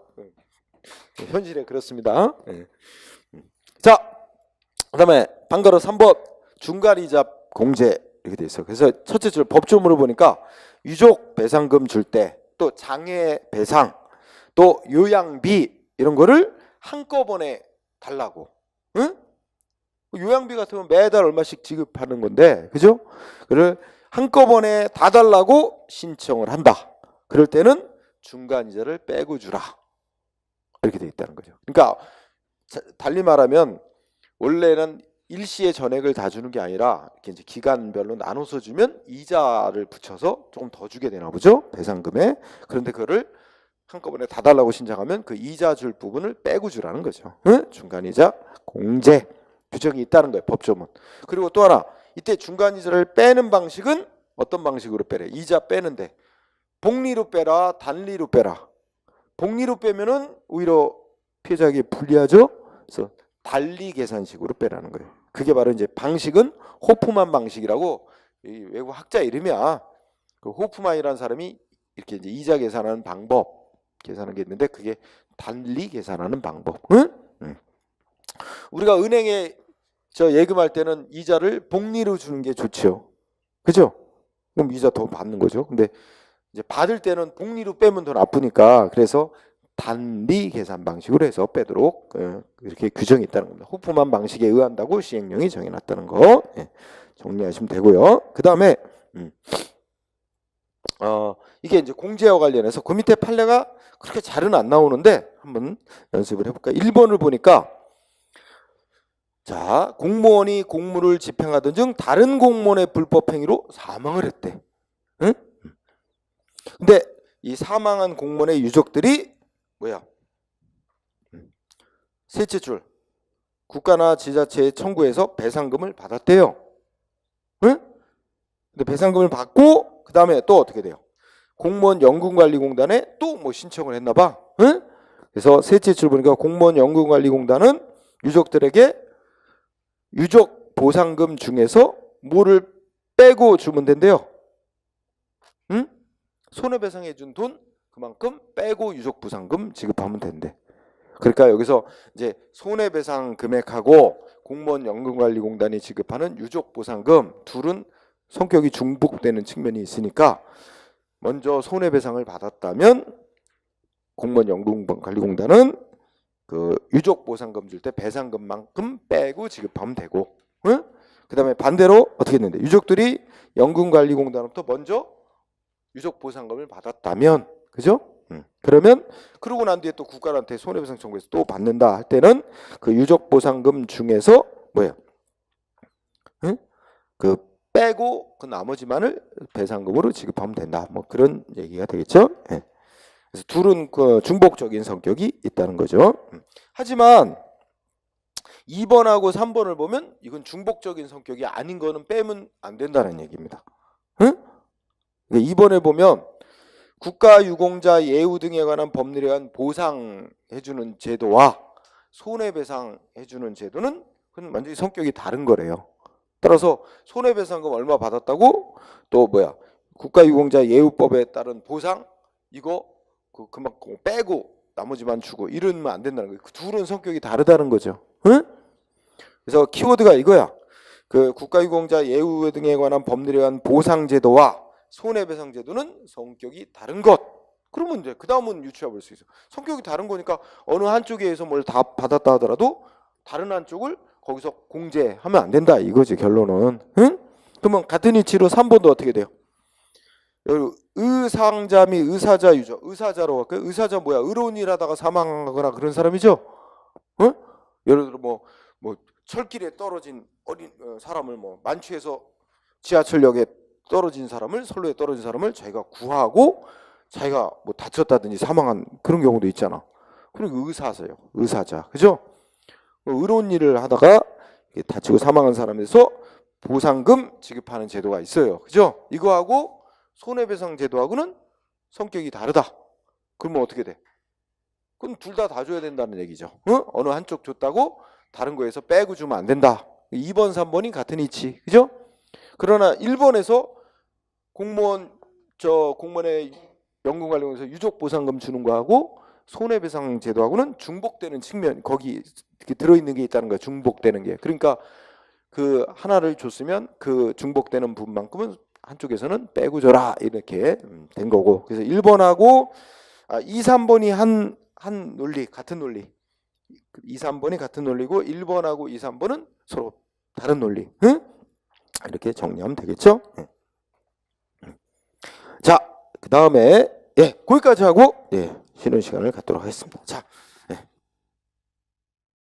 현실에 그렇습니다. 자, 그다음에 방가로 3번 중간이자 공제 이렇게 돼 있어. 그래서 첫째 줄 법조문을 보니까 유족 배상금 줄 때, 또 장애 배상, 또 요양비 이런 거를 한꺼번에 달라고. 요양비 같으면 매달 얼마씩 지급하는 건데, 그죠? 그를 한꺼번에 다 달라고 신청을 한다. 그럴 때는 중간이자를 빼고 주라. 이렇게 돼 있다는 거죠. 그러니까 달리 말하면 원래는 일시의 전액을 다 주는 게 아니라 이렇게 이제 기간별로 나눠서 주면 이자를 붙여서 조금 더 주게 되나 보죠. 배상금에. 그런데 그거를 한꺼번에 다 달라고 신청하면 그 이자 줄 부분을 빼고 주라는 거죠. 중간이자 공제 규정이 있다는 거예요. 법조문. 그리고 또 하나, 이때 중간이자를 빼는 방식은 어떤 방식으로 빼래? 이자 빼는데 복리로 빼라, 단리로 빼라. 복리로 빼면은 오히려 피해자에게 불리하죠. 그래서 단리 계산식으로 빼라는 거예요. 그게 바로 이제 방식은 호프만 방식이라고 외국 학자 이름이야. 그 호프만이라는 사람이 이렇게 이제 이자 계산하는 방법 계산하는 게 있는데 그게 단리 계산하는 방법. 우리가 은행에 예금할 때는 이자를 복리로 주는 게 좋죠. 그죠? 그럼 이자 더 받는 거죠. 근데 이제 받을 때는 복리로 빼면 더 나쁘니까 그래서 단리 계산 방식으로 해서 빼도록 이렇게 규정이 있다는 겁니다. 호프만 방식에 의한다고 시행령이 정해놨다는 거 정리하시면 되고요. 그 다음에 이게 이제 공제와 관련해서 그 밑에 판례가 그렇게 잘은 안 나오는데 한번 연습을 해볼까요? 1번을 보니까 자, 공무원이 공무를 집행하던 중 다른 공무원의 불법 행위로 사망을 했대. 응? 근데 이 사망한 공무원의 유족들이 뭐야? 셋째 줄, 국가나 지자체에 청구해서 배상금을 받았대요. 응? 근데 배상금을 받고 그 다음에 또 어떻게 돼요? 공무원 연금관리공단에 또 뭐 신청을 했나 봐. 응? 그래서 셋째 줄 보니까 공무원 연금관리공단은 유족들에게 유족 보상금 중에서 뭐를 빼고 주면 된대요? 응? 손해배상해 준 돈 그만큼 빼고 유족 보상금 지급하면 된대. 그러니까 여기서 이제 손해배상 금액하고 공무원 연금관리공단이 지급하는 유족 보상금 둘은 성격이 중복되는 측면이 있으니까 먼저 손해배상을 받았다면 공무원 연금관리공단은 그 유족 보상금 줄 때 배상금만큼 빼고 지급하면 되고, 응? 그 다음에 반대로 어떻게 했는데 유족들이 연금관리공단부터 먼저 유족 보상금을 받았다면, 그죠? 그러면 그러고 난 뒤에 또 국가한테 손해배상 청구해서 또 받는다 할 때는 그 유족 보상금 중에서 뭐예요? 응? 그 빼고 그 나머지만을 배상금으로 지급하면 된다. 뭐 그런 얘기가 되겠죠? 예. 그래서 둘은 그 중복적인 성격이 있다는 거죠. 하지만 2번하고 3번을 보면 이건 중복적인 성격이 아닌 거는 빼면 안 된다는 얘기입니다. 응? 2번에 보면 국가유공자 예우 등에 관한 법률에 의한 보상해주는 제도와 손해배상해주는 제도는 그건 완전히 성격이 다른 거래요. 따라서 손해배상금 얼마 받았다고 또 뭐야 국가유공자 예우법에 따른 보상 이거 그만큼 빼고 나머지만 주고 이러면 안 된다는 거예요. 그 둘은 성격이 다르다는 거죠. 응? 그래서 키워드가 이거야. 그 국가유공자 예우 등에 관한 법률에 의한 보상제도와 손해배상제도는 성격이 다른 것. 그러면 이제 그 다음은 유추해 볼 수 있어. 성격이 다른 거니까 어느 한쪽에서 뭘 다 받았다 하더라도 다른 한쪽을 거기서 공제하면 안 된다 이거지 결론은. 응? 그러면 같은 이치로 3번도 어떻게 돼요? 의상자 및 의사자 유저. 의사자로 할까요? 의사자 뭐야? 의로운 일 하다가 사망하거나 그런 사람이죠. 어? 예를 들어 뭐 철길에 떨어진 어린 사람을 뭐 만취해서 지하철역에 떨어진 사람을 선로에 떨어진 사람을 자기가 구하고 자기가 뭐 다쳤다든지 사망한 그런 경우도 있잖아. 그리고 의사세요. 의사자. 그죠? 의로운 일을 하다가 다치고 사망한 사람에서 보상금 지급하는 제도가 있어요. 그죠? 이거하고 손해배상 제도하고는 성격이 다르다. 그러면 어떻게 돼? 그럼 둘 다 줘야 된다는 얘기죠. 어느 한쪽 줬다고 다른 거에서 빼고 주면 안 된다. 2번, 3번이 같은 이치. 그죠? 그러나 1번에서 공무원의 연금관리공에서 유족보상금 주는 거하고 손해배상 제도하고는 중복되는 측면, 거기 들어있는 게 있다는 거야. 중복되는 게. 그러니까 그 하나를 줬으면 그 중복되는 부분만큼은 한쪽에서는 빼고 줘라 이렇게 된 거고. 그래서 1번하고 2, 3번이 한 논리, 같은 논리. 2, 3번이 같은 논리고 1번하고 2, 3번은 서로 다른 논리. 응? 이렇게 정리하면 되겠죠? 자, 그 다음에 거기까지 하고 쉬는 시간을 갖도록 하겠습니다. 자.